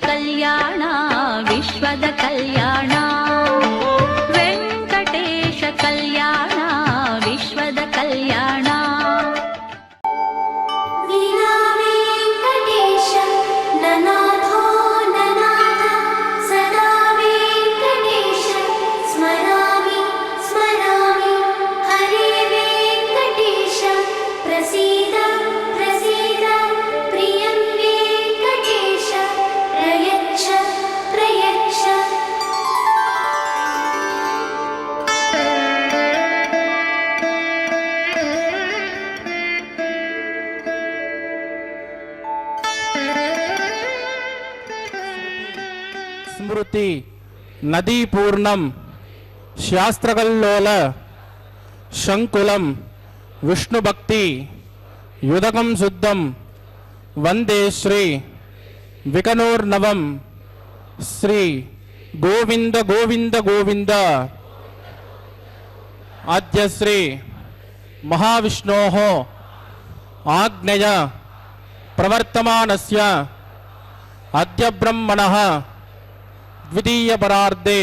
ಕಲ್ಯಾಣ ವಿಶ್ವದ ಕಲ್ಯಾಣ ವೆಂಕಟೇಶ ಕಲ್ಯಾಣ ವಿಶ್ವದ ಕಲ್ಯಾಣ స్మృతి నదీపూర్ణం శాస్త్రకల్లోల శంకులం విష్ణుభక్తి యుదకం శుద్ధం వందే శ్రీ వికనోర్నవం శ్రీ గోవింద గోవింద గోవింద ఆద్య శ్రీ మహావిష్ణోః ఆజ్ఞయ ప్రవర్తమానస్య అద్య బ్రహ్మణః ద్వితీయ పరార్ధే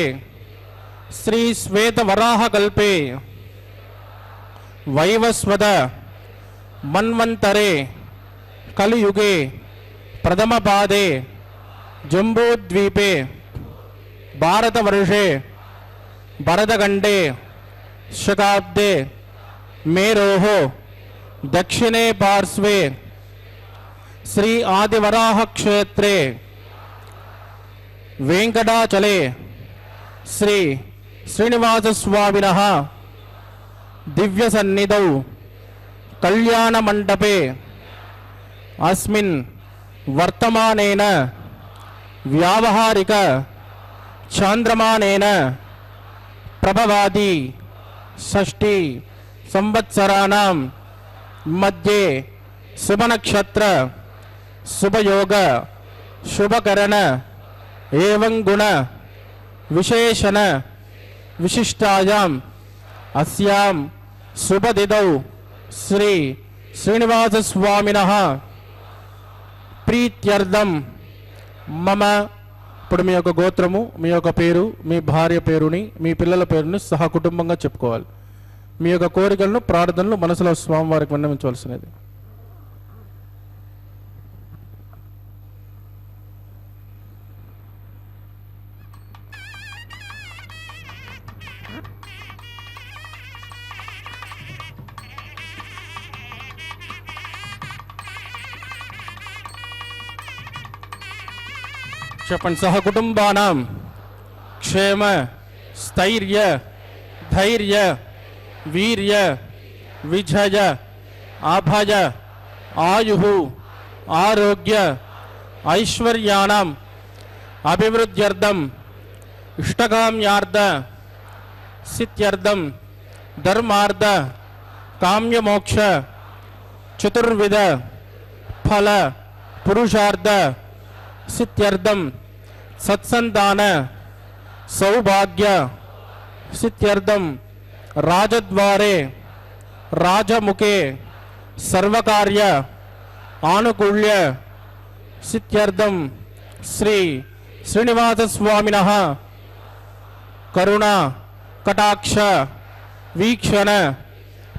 శ్రీ శ్వేతవరాహకల్పే వైవస్వత మన్వంతరే కలియుగే ప్రథమపాదే జంబూద్వీపే భారతవర్షే భరతఖండే శకాబ్దే మేరోః దక్షిణే పార్శ్వే శ్రీ ఆదివరాహ క్షేత్రే వెంకటాచలే శ్రీ శ్రీనివాసస్వామినః దివ్య సన్నిధౌ కళ్యాణ మండపే అస్మిన్ వర్తమానేన వ్యావహారిక చాంద్రమానేన ప్రభవాది షష్ఠి సంవత్సరాణం మధ్యే శుభనక్షత్ర శుభయోగ శుభకరణ ఏవం గుణ విశేషణ విశిష్టాయాం అస్యాం శుభదిదౌ శ్రీ శ్రీనివాసస్వామినః ప్రీత్యర్థం మమ. ఇప్పుడు మీ యొక్క గోత్రము, మీ యొక్క పేరు, మీ భార్య పేరుని, మీ పిల్లల పేరుని సహా కుటుంబంగా చెప్పుకోవాలి. మీ యొక్క కోరికలను ప్రార్థనలు మనసులో స్వామివారికి విన్నవించవలసినది. చెప్పండి. సహ కుటుంబానాం క్షేమ స్థైర్య ధైర్య వీర్య విజయ అభయ ఆయు ఆరోగ్య ఐశ్వర్యాణం అభివృద్ధ్యర్థం ఇష్టకామ్యార్థ సిద్ధ్యర్థం ధర్మార్థ కామ్యమోక్ష చతుర్విధ ఫల పురుషార్థ సిద్ధ్యర్థం సత్సంతాన సౌభాగ్య సిద్ధ్యర్థం రాజద్వారే రాజముఖే సర్వకార్య ఆనుకూల్య సిద్ధ్యర్థం శ్రీ శ్రీనివాసస్వామినః కరుణ కటాక్ష వీక్షణ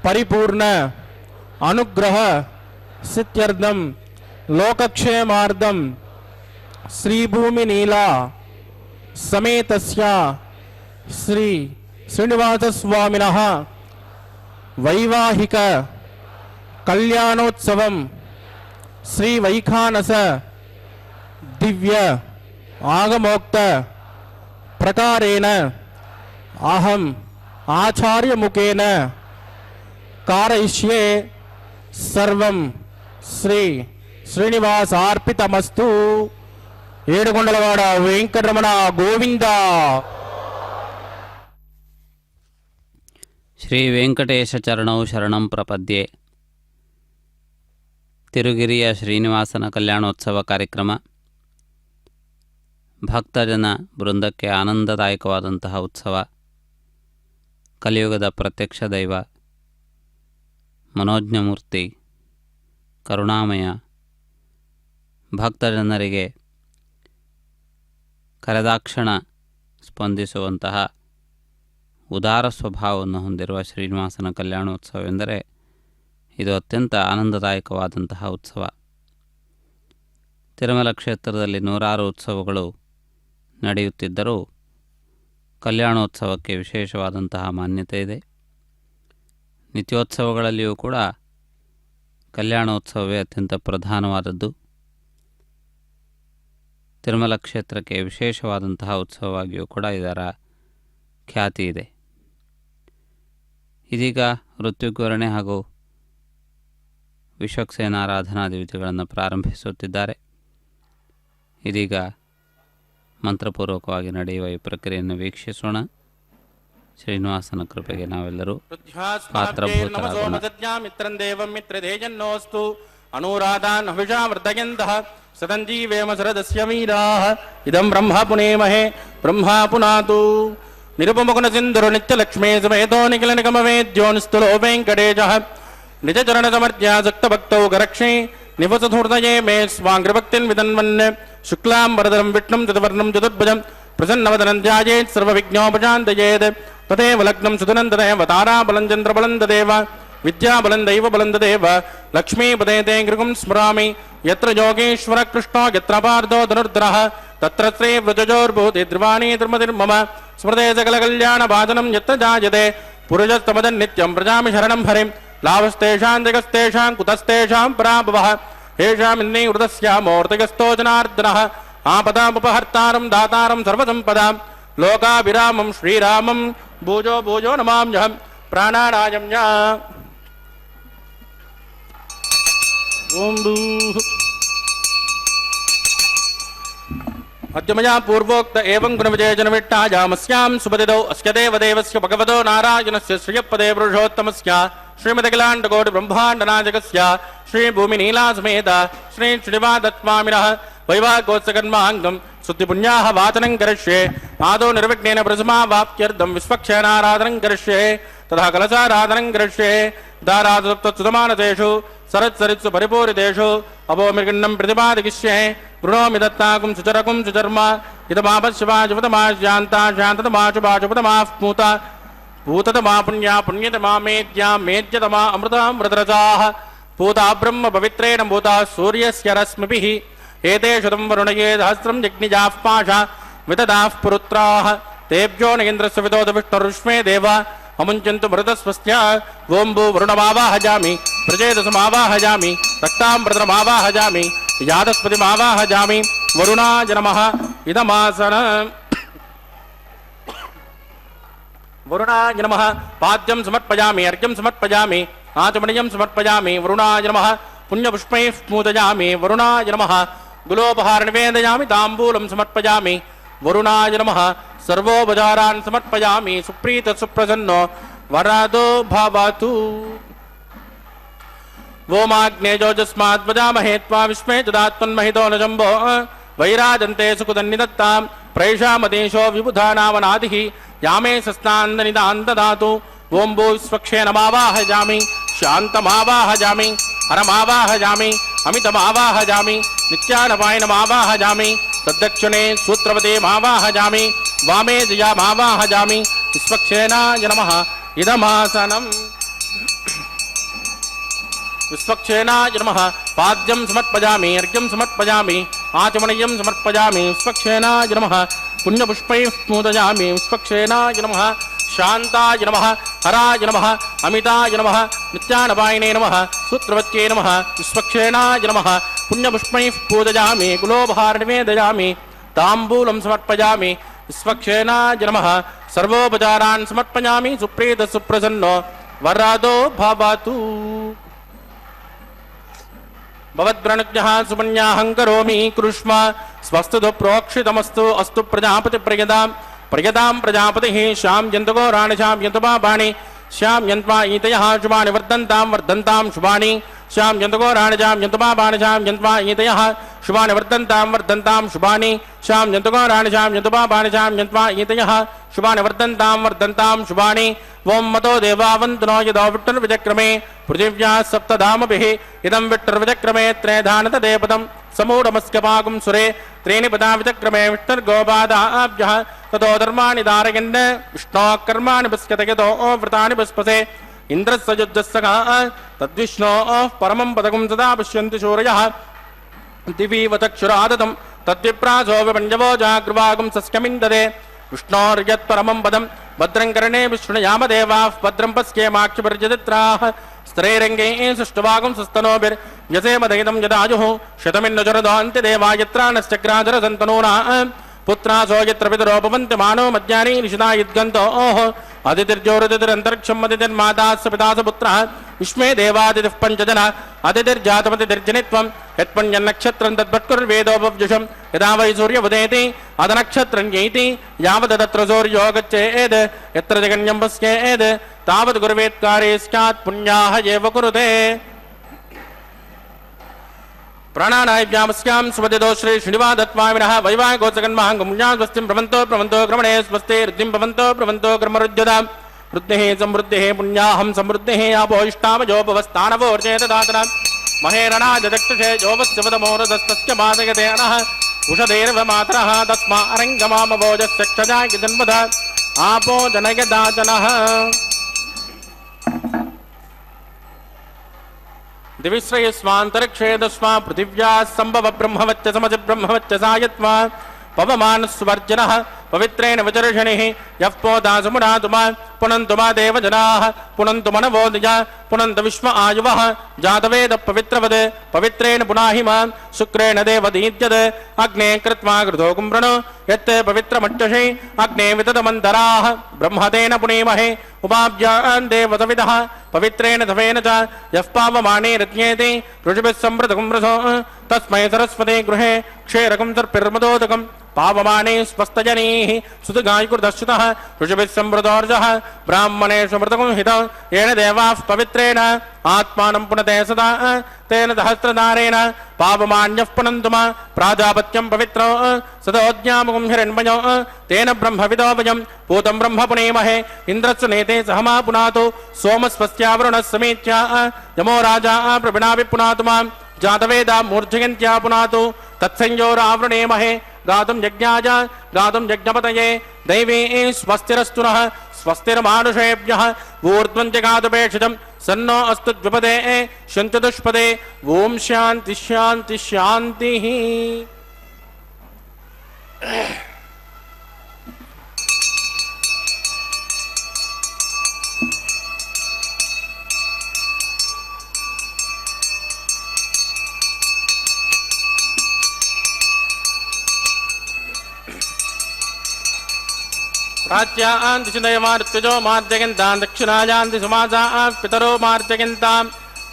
పరిపూర్ణ అనుగ్రహ సిద్ధ్యర్థం లోకక్షేమార్థం శ్రీభూమి నీలా సమేతస్య శ్రీ శ్రీనివాసస్వామినః వైవాహిక కళ్యాణోత్సవం శ్రీ వైఖానస దివ్య ఆగమోక్త ప్రకారేణ అహం ఆచార్యముఖేన కారయిష్యే సర్వం శ్రీ శ్రీనివాసార్పితమస్తు. ఏడుకొండలవాడ వెంకటరమణ గోవింద. ಶ್ರೀ ವೆಂಕಟೇಶ ಚರಣೌ ಶರಣಂ ಪ್ರಪದ್ಯೆ. ತಿರುಗಿರಿಯ ಶ್ರೀನಿವಾಸನ ಕಲ್ಯಾಣೋತ್ಸವ ಕಾರ್ಯಕ್ರಮ ಭಕ್ತಜನ ಬೃಂದಕ್ಕೆ ಆನಂದದಾಯಕವಾದಂತಹ ಉತ್ಸವ. ಕಲಿಯುಗದ ಪ್ರತ್ಯಕ್ಷ ದೈವ ಮನೋಜ್ಞಮೂರ್ತಿ ಕರುಣಾಮಯ ಭಕ್ತಜನರಿಗೆ ಕರೆದಾಕ್ಷಣ ಸ್ಪಂದಿಸುವಂತಹ ಉದಾರ ಸ್ವಭಾವವನ್ನು ಹೊಂದಿರುವ ಶ್ರೀನಿವಾಸನ ಕಲ್ಯಾಣೋತ್ಸವವೆಂದರೆ ಇದು ಅತ್ಯಂತ ಆನಂದದಾಯಕವಾದಂತಹ ಉತ್ಸವ. ತಿರುಮಲ ಕ್ಷೇತ್ರದಲ್ಲಿ ನೂರಾರು ಉತ್ಸವಗಳು ನಡೆಯುತ್ತಿದ್ದರೂ ಕಲ್ಯಾಣೋತ್ಸವಕ್ಕೆ ವಿಶೇಷವಾದಂತಹ ಮಾನ್ಯತೆ ಇದೆ. ನಿತ್ಯೋತ್ಸವಗಳಲ್ಲಿಯೂ ಕೂಡ ಕಲ್ಯಾಣೋತ್ಸವವೇ ಅತ್ಯಂತ ಪ್ರಧಾನವಾದದ್ದು. ತಿರುಮಲ ಕ್ಷೇತ್ರಕ್ಕೆ ವಿಶೇಷವಾದಂತಹ ಉತ್ಸವವಾಗಿಯೂ ಕೂಡ ಇದರ ಖ್ಯಾತಿ ಇದೆ. ಇದೀಗ ಋತ್ವಿಗ್ವರಣೆ ಹಾಗೂ ವಿಶ್ವಕ್ಸೇನಾರಾಧನಾದಿ ವಿಧಿಗಳನ್ನು ಪ್ರಾರಂಭಿಸುತ್ತಿದ್ದಾರೆ. ಇದೀಗ ಮಂತ್ರಪೂರ್ವಕವಾಗಿ ನಡೆಯುವ ಈ ಪ್ರಕ್ರಿಯೆಯನ್ನು ವೀಕ್ಷಿಸೋಣ. ಶ್ರೀನಿವಾಸನ ಕೃಪೆಗೆ ನಾವೆಲ್ಲರೂ ಪಾತ್ರಭೂತರಾಗೋಣ. ಅನುರಾಧಾನ್ ಹವಿಷಾ ವೃದ್ಧಯಂತಃ ಸದಂಜೀವೇಮ ಶರದಸ್ಯ ವೀರಾಃ ಇದಂ ಬ್ರಹ್ಮ ಪುನೇಮಹೇ ಬ್ರಹ್ಮ ಪುನಾತು ನಿರುಪಮಗುಣ ಸಿಂಧುರು ನಿತ್ಯಲಕ್ಷ್ಮೇ ಸಮೇತೋ ನಿಖಿಲ ನಿಗಮ ವೇದ್ಯೋ ನಿಸ್ತುಲೋ ವೆಂಕಟೇಶಃ ನಿಜ ಚರಣ ಸಮರ್ತ್ಯ ಸಕ್ತ ಭಕ್ತೌ ಗರಕ್ಷೇ ನಿವಸಧೂರ್ದಯೇ ಮೇ ಸ್ವಾಂಗ್ರಭಕ್ತಿನ್ ವಿದನ್ವನ್ ಶುಕ್ಲಾಂ ವರದರಂ ವಿಷ್ಣುಂ ಚತುರ್ವರ್ಣಂ ಚತುರ್ಭುಜಂ ಪ್ರಸನ್ನವದನಂ ಧ್ಯಾಯೇತ್ ಸರ್ವವಿಘ್ನೋಪಶಾಂತಯೇತ್ ತದೇವ ಲಗ್ನಂ ಸುಧನಂದದೇವ ತಾರಾಬಲಂ ಚಂದ್ರಬಲಂ ತದೇವ ವಿದ್ಯಾಬಲಂ ದೈವಬಲಂ ತದೇವ ಲಕ್ಷ್ಮೀಪದೇ ಗೃಹಂ ಸ್ಮರಾಮಿ ಯತ್ರ ಯೋಗೇಶ್ವರ ಕೃಷ್ಣೋ ಯತ್ರ ಪಾರ್ಥೋ ಧನುರ್ಧರಃ ತತ್ರ ಶ್ರೀ ವ್ರಜಜೋರ್ಭೂತಿ ಧ್ರುವಾಣಿ ಧರ್ಮತಿರ್ಮಮ ಸ್ಮೃತೆ ಸಕಲ ಕಲ್ಯಾಣ ಭಾಜನಂ ಯತ್ರ ಜಾಯತೆ ಪುರುಷಸ್ತಮದನ್ ನಿತ್ಯಂ ಪ್ರಜಾಮಿ ಶರಣಂ ಹರಿಂ ಲಾಭಸ್ತೇಷಾಂ ಜಗಸ್ತೇಷಾಂ ಕುತಸ್ತೇಷಾಂ ಪರಾಭವಃ ಹೇಷಾಮಿನ್ನೇ ಹೃದಸ್ಯಾಮೂರ್ತಿಗಸ್ತೋ ಜನಾರ್ದನಃ ಆಪದಾಮುಪಹರ್ತಾರಂ ದಾತಾರಂ ಸರ್ವಸಂಪದಾಂ ಲೋಕಾಭಿರಾಮಂ ಶ್ರೀರಾಮಂ ಭೂಜೋ ಭೂಜೋ ನಮಾಮ್ಯಹಂ ಪ್ರಾಣಾನಾಯಂ ಯಾ ಓಂ ಭೂಃ ಅದ್ಯಮಯಾ ಪೂರ್ವೋಕ್ತ ಏವಂ ಗುಣವಿಜಯಜನವಿಟ್ಟಾಯಾಮಸ್ಯಾಂ ಸುಪದಿದೌ ಅಸ್ಯ ದೇವದೇವಸ್ಯ ಭಗವತೋ ನಾರಾಯಣಸ್ಯ ಶ್ರಿಯಪದೇ ಪುರುಷೋತ್ತಮಸ್ಯ ಶ್ರೀಮದಖಿಲಾಂಡಕೋಟಿ ಬ್ರಹ್ಮಾಂಡನಾಯಕಸ್ಯ ಶ್ರೀ ಭೂಮಿ ನೀಲಾಸಮೇತ ಶ್ರೀ ಶ್ರೀನಿವಾಸಸ್ವಾಮಿನಃ ವೈವಾಗೋತ್ಸಕರ್ಮಾಂಗಂ ಸುದ್ದಿಪುಣ್ಯಾಹ ವಾಚನಂ ಕರಿಷ್ಯೆ ಆದೋ ನಿರ್ವಿಘ್ನೇನ ಪ್ರಸಮಾವಾಪ್ತ್ಯರ್ಥಂ ವಿಶ್ವಕ್ಷೇನಾರಾಧನಂ ಕರಿಷ್ಯೆ ತಥಾ ಕಲಸಾರಾಧನಂ ಕರಿಷ್ಯೆ ದಾರಾಸಪ್ತಸುತಮಾನತೇಷು ಸರತ್ಸರಿತ್ಸು ಪರಿಪೂರಿತೇಷು ಅಪೋಮಿರ್ಗಣ್ಣಂ ಪ್ರತಿಪಾದಿಷ್ಯೆ ಗೃಣೋಮಿ ದತ್ತಾಕುಂ ಸುಚರಕುಂ ಸುಚರ್ಮ ಇದಮಾಪಶ್ಯವಾಜುಪತಮಾಶ್ಯಾಂತಾ ಶಾಂತತಮಾಶುಭಾಶುಪತಮಾಃ ಪೂತ ಭೂತತಮಾ ಪುಣ್ಯ ಪುಣ್ಯತಮಾ ಮೇದ್ಯಾ ಮೇದ್ಯತಮಾ ಅಮೃತಾಮೃತರಸಾಃ ಪೂತಾ ಬ್ರಹ್ಮ ಪವಿತ್ರೇಣ ಭೂತಾ ಸೂರ್ಯಸ್ಯ ರಶ್ಮಿಭಿಃ ಏತೇಷು ತಂ ವರುಣಯೇ ಸಹಸ್ರಂ ಯಜ್ಞಿಜಾಃ ಪಾಶಾ ವಿದದಾಃ ಪುರುತ್ರಾಃ ತೇಭ್ಯೋ ನಗೇಂದ್ರಸ್ಯ ವಿದೋದ ವಿಷ್ಣುರುಷ್ಮೇ ದೇವ ಅಮುಂಚಂತು ಮೃತಸ್ವಸ್ತ್ಯ ಓಂ ಭೂ ವರುಣಮಾವಾಹಜಾಮಿ ಪ್ರಜೇತಸಮಾವಾಹಜಾಮಿ ರಕ್ತಾಂಬೃತಮಾವಾಹಜಾಮಿ ಯಾದಸ್ಪತಿಮಾವಾಹಜಾಮಿ ವರುಣಾಯ ನಮಃ ಇದಮಾಸನ ವರುಣಾಯ ನಮಃ ಪಾದ್ಯಂ ಸಮರ್ಪಯಾಮಿ ಅರ್ಘ್ಯಂ ಸಮರ್ಪಯಾಮಿ ಆಚಮಣೀಯಂ ಸಮರ್ಪಯಾಮಿ ವರುಣಾಯ ನಮಃ ಪುಣ್ಯಪುಷ್ಪೈಃ ಪೂಜಯಾಮಿ ವರುಣಾಯ ನಮಃ ಗುಲೋಪಹಾರ ನಿವೇದಯಾಮಿ ತಾಂಬೂಲಂ ಸಮರ್ಪಯಾಮಿ ವರುಣಾಯ ನಮಃ ಸರ್ವೋಪಚಾರಾನ್ ಸಮರ್ಪಯಾಮಿ ಸುಪ್ರೀತ ಸುಪ್ರಸನ್ನೋ ವರದೋ ಭವತು ಓಮಾಗ್ನೇಜೋಜಸ್ಮಾತ್ ವದಾಮಹೇ ತ್ವಾ ವಿಸ್ಮೇ ತದಾತ್ಮನ್ಮಹಿತೋ ನ ಜಂಬೋ ವೈರಾಜಂತೆ ಸುಖದನ್ನಿದತ್ತಾಂ ಪ್ರೈಷಾಮದೇಶೋ ವಿಬುಧಾನಾವನಾದಿಃ ಯಾಮೇ ಸಸ್ನಾಂದನಿದಾಂತದಾತು ಓಂ ಭೂ ಸ್ವಕ್ಷೇನಮಾವಾಹಜಾಮಿ ಶಾಂತಮಾವಾಹಜಾಮಿ ಹರಮಾವಾಹಜಾಮಿ ಅಮಿತಮಾವಾಹಜಾಮಿ ನಿತ್ಯಾನಪಾಯನಮಾವಾಹಜಾಮಿ ತದ್ದಕ್ಷಿಣೆ ಸೂತ್ರವತೆ ಮಾವಾಹಜಾಮಿ ವಾಮೇ ಜಯಾಮಾವಾಹಜಾಮಿ ವಿಸ್ವಕ್ಷೇನಾಯ ನಮಃ ಇದಮಾಸನಂ ವಿಸ್ವಕ್ಷೇನಾಯ ನಮಃ ಪಾದ್ಯಂ ಸಮರ್ಪಯಾಮಿ ಅರ್ಘ್ಯಂ ಸಮರ್ಪಯಾಮಿ ಆಚಮಣೀಯಂ ಸಮರ್ಪಯಾಮಿ ವಿಸ್ವಕ್ಷೇನಾಯ ನಮಃ ಪುಣ್ಯಪುಷ್ಪೈಃ ಪೂಜಯಾಮಿ ವಿಸ್ವಕ್ಷೇನಾಯ ನಮಃ ಶಾಂತಾಯ ನಮಃ ಹರಾಯ ನಮಃ ಅಮಿತಾಯ ನಮಃ ನಿತ್ಯಾನಪಾಯಿನೇ ನಮಃ ಸೂತ್ರವತ್ಯೇ ನಮಃ ವಿಸ್ವಕ್ಷೇನಾಯ ನಮಃ ಪುಣ್ಯಪುಷ್ಪೈಃ ಪೂಜಯಾಮಿ ಕುಲೋಪಹಾರ ನಿವೇದಯಾಮಿ ತಾಂಬೂಲಂ ಸಮರ್ಪಯಾಮಿ ವಿಸ್ವಕ್ಷೇನಾಯ ನಮಃ ಸರ್ವೋಪಚಾರಾನ್ ಸಮರ್ಪಯಾಮಿ ಸುಪ್ರೀತ ಸುಪ್ರಸನ್ನೋ ವರದೋ ಭವತು ಭವದ್ವ್ರಣಜ್ಞಃ ಸುಮನ್ಯಾಹಂ ಕರೋಮಿ ಕೃಷ್ಮ ಸ್ವಸ್ತುತು ಪ್ರೋಕ್ಷಿತಮಸ್ತು ಅಸ್ತು ಪ್ರಜಾಪತಿ ಪ್ರಿಯದಾಂ ಪ್ರಿಯದಾಂ ಪ್ರಜಾಪತಿಃ ಶ್ಯಾಂ ಯಂತಗೋರಾಣಿ ಶ್ಯಾಂ ಯಂತಪಾಪಾಣಿ ಶ್ಯಾಂ ಯಂತ್ವಾ ಈತಯಃ ಶುಭಾನಿ ವರ್ಧಂತಾಂ ವರ್ಧಂತಾಂ ಶುಭಾನಿ ಶ್ಯಾಂ ಯಂತಗೋರಾಣಿ ಶ್ಯಾಂ ಯಂತಪಾಪಾಣಿ ಶ್ಯಾಂ ಯಂತ್ವಾ ಈತಯಃ ಶುಭಾನಿ ವರ್ಧಂತಾಂ ವರ್ಧಂತಾಂ ಶುಭಾನಿ ಶ್ಯಾಂ ಯಂತಗೋರಾಣಿ ಶ್ಯಾಂ ಯಂತಪಾಪಾಣಿ ಶ್ಯಾಂ ಯಂತ್ವಾ ಈತಯಃ ಶುಭಾನಿ ವರ್ಧಂತಾಂ ವರ್ಧಂತಾಂ ಶುಭಾನಿ ಓಂ ಮತೋ ದೇವಾವಂತನೋ ಯದೋ ವಿಟ್ಟುರ್ವಿಜಕ್ರಮೇ ಪೃಥಿವ್ಯಾ ಸಪ್ತಧಾಮಭಿಃ ಇದಂ ವಿಟ್ಟುರ್ವಿಜಕ್ರಮೇ ತ್ರಯಧಾನತ ದೇಪದಂ ಸಮೂಢಮಸ್ಕಪಾಗುಂ ಸುರೇ त्रीणि पदाविचक्रमे विष्णुर्गोपादाभ्यः ततो धर्माणि धारयन् विष्णोः कर्माणि पश्यत यतो व्रतानि पुष्पसे इन्द्रस्य युद्धस्य तद्विष्णोः परमं पदकं सदा पश्यन्ति सूरयः दिवीव चक्षुरादतं तद्विप्रासो विपञ्जवो जागृवागं सस्यमिन्दते विष्णोर्यत्परमं पदं भद्रं कर्णे विष्णुयाम देवाः भद्रं पश्येमाक्षिपर्यदित्राः स्त्रैरङ्गे सुष्टुवागं सस्तनोभिर्यसेमदयितं यदायुः शतमिन्नचरदान्ति देवा यत्रानश्चक्राधरसन्तनूनाः पुत्रासो यत्र पितरो भवन्ति मानो मध्यानि निशिता यद्गन्तोः अदितिर्जोरदितिरन्तरिक्षं अदितिर्मातास्य पितास पुत्रः विश्वे देवादितिः पञ्चजन अदितिर्जातमदितिर्जनित्वं यत्पुण्यन्नक्षत्रं तद्भट्कुर्वेदोपव्युषं यदा वै सूर्यमुदेति अदनक्षत्रं यैति यावदत्र सूर्यो गच्छेत् यत्र जगन्यं पश्येत् तावत् गुरुवेत्कारे स्यात् पुण्याः एव कुरुते प्राणानायव्यामस्यां स्वदितो श्री श्रीनिवादत्वामिनः वैवाहिकोत्सकन्महाङ्गुम्यास्वस्तिं प्रवन्तो क्रमणे स्वस्ते रुद्धिं प्रवन्तो क्रमरुद्यतां वृद्धिः समृद्धिः पुण्याहं समृद्धिः आपो इष्टामजोपवस्थानवोर्जेतदातन महेरणाजदक्षुषे जोपस्य वदमोरदस्तस्य बाधयते अनः उषधेर्वमातरः तस्मा अरङ्गमामभोजस्य क्षजाय जन्मद आपो जनयदाचनः दिविश्रयस्वान्तरिक्षेदस्वा पृथिव्या सम्भव ब्रह्मवच्च समज ब्रह्मवच्च सायत्वा पवमानस्वर्जनः पवित्रेण विचर्षणिः यः पोता समुनातुमा पुनन्तुमा देवजनाः पुनन्तु मनवोदया पुनन्त विश्व आयुवः जातवेद पवित्रवद् पवित्रेण पुनाहिमा शुक्रेण देवदीद्यद् अग्ने कृत्वा कृतो कुम्भृणो यत् पवित्रमक्षसे अग्ने विततमन्तराः ब्रह्मतेन पुनीमहे उपाभ्यान् देवतविदः पवित्रेण धवेन च यः पावमाने रज्ञेति ऋषिभिः सम्मृतकं रसो तस्मै सरस्वते गृहे क्षेरकं सर्पिर्मदोदकं पावमाने स्वस्तजनीः सुतगायकृतश्रुतः ऋषिभिः सम्मृतोर्जः ब्राह्मणेषु मृतकं हितं येन देवाः पवित्रेण आत्मानं पुनते सदा तेन सहस्रधारेण पावमान्यः पुनन्तुमा प्राजापत्यं पवित्रो सदोज्ञामुखं हिरण्मयो तेन ब्रह्मविदो वयं पूतं ब्रह्म पुनेमहे इन्द्रस्य नेते सहमा पुनातु सोमस्वस्यावरुणः समीच्या यमो राजा प्रविणापि पुनातु मां जातवेदा मूर्धयन्त्या पुनातु तत्संयोरावृणेमहे गातुं यज्ञाय गातुं यज्ञपतये दैवे स्वस्तिरस्तु नः स्वस्तिर्मानुषेभ्यः ऊर्ध्वं जगादुपेक्षितं सन्नो अस्तु द्विपदे शन्तुष्पदे ओम शान्ति शान्ति शान्तिः। प्राच्यां दिशदयमार्त्यजो मार्जयन्तां दक्षिणायां दिशुमासाः पितरो मार्जयन्तां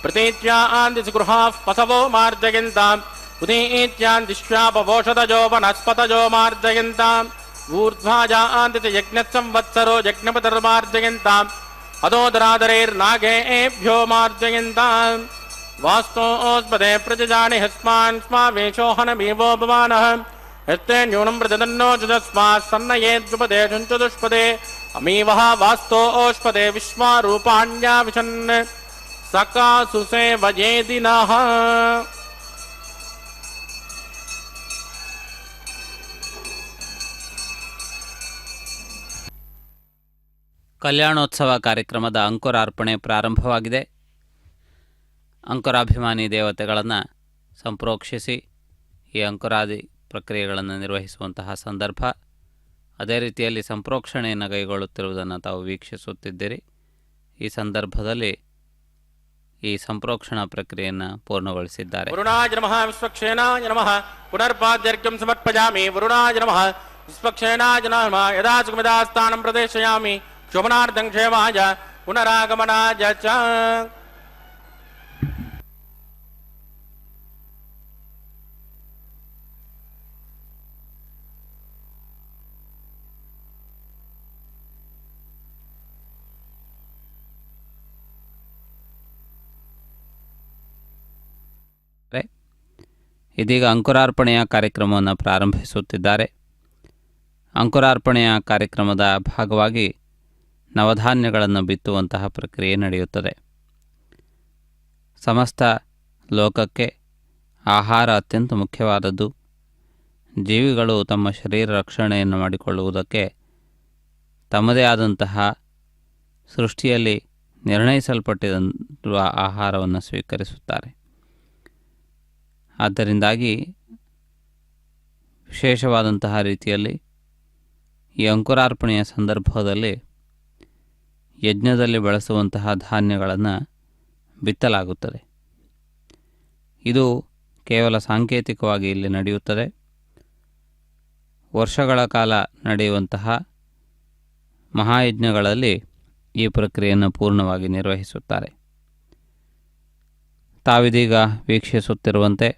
प्रतीच्यां दिशगृहाः पशवो मार्जयन्ताम् उदीच्यां दिश्वापवोषधजो वनस्पतजो मार्जयन्ताम् ऊर्ध्वाजां दिशयज्ञसंवत्सरो यज्ञपतिर्मार्जयन्ताम् अदोदरादरैर्नागेभ्यो मार्जयन्ताम् वास्तोस्पदे प्रजजानि हस्मान् स्मावेशोहनमेवो भवानः यस्ते न्यूनं प्रजदन्नो जुदस्मात् सन्नयेद्युपदे चतुष्पदे अमीवः वास्तो ओष्पदे विश्वारूपाण्याविशन् सकासुसे वजेदिनः। ಕಲ್ಯಾಣೋತ್ಸವ ಕಾರ್ಯಕ್ರಮದ ಅಂಕುರಾರ್ಪಣೆ ಪ್ರಾರಂಭವಾಗಿದೆ. ಅಂಕುರಾಭಿಮಾನಿ ದೇವತೆಗಳನ್ನು ಸಂಪ್ರೋಕ್ಷಿಸಿ ಈ ಅಂಕುರಾದಿ ಪ್ರಕ್ರಿಯೆಗಳನ್ನು ನಿರ್ವಹಿಸುವಂತಹ ಸಂದರ್ಭ. ಅದೇ ರೀತಿಯಲ್ಲಿ ಸಂಪ್ರೋಕ್ಷಣೆಯನ್ನು ಕೈಗೊಳ್ಳುತ್ತಿರುವುದನ್ನು ತಾವು ವೀಕ್ಷಿಸುತ್ತಿದ್ದೀರಿ. ಈ ಸಂದರ್ಭದಲ್ಲಿ ಈ ಸಂಪ್ರೋಕ್ಷಣಾ ಪ್ರಕ್ರಿಯೆಯನ್ನು ಪೂರ್ಣಗೊಳಿಸಿದ್ದಾರೆ. ವರುಣಾಯ ನಮಃ ವಿಶ್ವಕ್ಷೇನಾಯ ನಮಃ ಪುನರ್ಪಾದ್ಯರ್ಘ್ಯಂ ಸಮರ್ಪಯಾಮಿ. ವರುಣಾಯ ನಮಃ ವಿಶ್ವಕ್ಷೇನಾಯ ನಮಃ ಯದಾ ಸುಖಮಿದಾಸ್ಥಾನಂ ಪ್ರದೇಶಯಾಮಿ ಶೋಭನಾರ್ಥಂ ಕ್ಷೇಮಾಯ ಪುನರಾಗಮನಾಯ ಚ. ಇದೀಗ ಅಂಕುರಾರ್ಪಣೆಯ ಕಾರ್ಯಕ್ರಮವನ್ನು ಪ್ರಾರಂಭಿಸುತ್ತಿದ್ದಾರೆ. ಅಂಕುರಾರ್ಪಣೆಯ ಕಾರ್ಯಕ್ರಮದ ಭಾಗವಾಗಿ ನವಧಾನ್ಯಗಳನ್ನು ಬಿತ್ತುವಂತಹ ಪ್ರಕ್ರಿಯೆ ನಡೆಯುತ್ತದೆ. ಸಮಸ್ತ ಲೋಕಕ್ಕೆ ಆಹಾರ ಅತ್ಯಂತ ಮುಖ್ಯವಾದದ್ದು. ಜೀವಿಗಳು ತಮ್ಮ ಶರೀರ ರಕ್ಷಣೆಯನ್ನು ಮಾಡಿಕೊಳ್ಳುವುದಕ್ಕೆ ತಮ್ಮದೇ ಆದಂತಹ ಸೃಷ್ಟಿಯಲ್ಲಿ ನಿರ್ಣಯಿಸಲ್ಪಟ್ಟಿರುವ ಆಹಾರವನ್ನು ಸ್ವೀಕರಿಸುತ್ತಾರೆ. ಆದ್ದರಿಂದಾಗಿ ವಿಶೇಷವಾದಂತಹ ರೀತಿಯಲ್ಲಿ ಈ ಅಂಕುರಾರ್ಪಣೆಯ ಸಂದರ್ಭದಲ್ಲಿ ಯಜ್ಞದಲ್ಲಿ ಬಳಸುವಂತಹ ಧಾನ್ಯಗಳನ್ನು ಬಿತ್ತಲಾಗುತ್ತದೆ. ಇದು ಕೇವಲ ಸಾಂಕೇತಿಕವಾಗಿ ಇಲ್ಲಿ ನಡೆಯುತ್ತದೆ. ವರ್ಷಗಳ ಕಾಲ ನಡೆಯುವಂತಹ ಮಹಾಯಜ್ಞಗಳಲ್ಲಿ ಈ ಪ್ರಕ್ರಿಯೆಯನ್ನು ಪೂರ್ಣವಾಗಿ ನಿರ್ವಹಿಸುತ್ತಾರೆ. ತಾವಿದೀಗ ವೀಕ್ಷಿಸುತ್ತಿರುವಂತೆ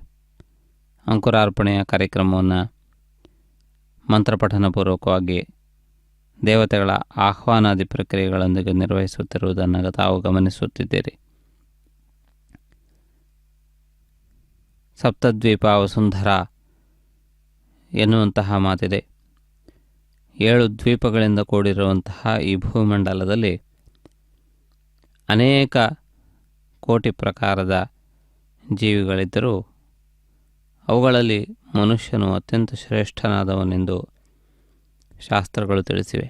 ಅಂಕುರಾರ್ಪಣೆಯ ಕಾರ್ಯಕ್ರಮವನ್ನು ಮಂತ್ರಪಠನಪೂರ್ವಕವಾಗಿ ದೇವತೆಗಳ ಆಹ್ವಾನಾದಿ ಪ್ರಕ್ರಿಯೆಗಳೊಂದಿಗೆ ನಿರ್ವಹಿಸುತ್ತಿರುವುದನ್ನು ತಾವು ಗಮನಿಸುತ್ತಿದ್ದೀರಿ. ಸಪ್ತದ್ವೀಪ ವಸುಂಧರ ಎನ್ನುವಂತಹ ಮಾತಿದೆ. 7 ದ್ವೀಪಗಳಿಂದ ಕೂಡಿರುವಂತಹ ಈ ಭೂಮಂಡಲದಲ್ಲಿ ಅನೇಕ ಕೋಟಿ ಪ್ರಕಾರದ ಜೀವಿಗಳಿದ್ದರೂ ಅವುಗಳಲ್ಲಿ ಮನುಷ್ಯನು ಅತ್ಯಂತ ಶ್ರೇಷ್ಠನಾದವನೆಂದು ಶಾಸ್ತ್ರಗಳು ತಿಳಿಸಿವೆ.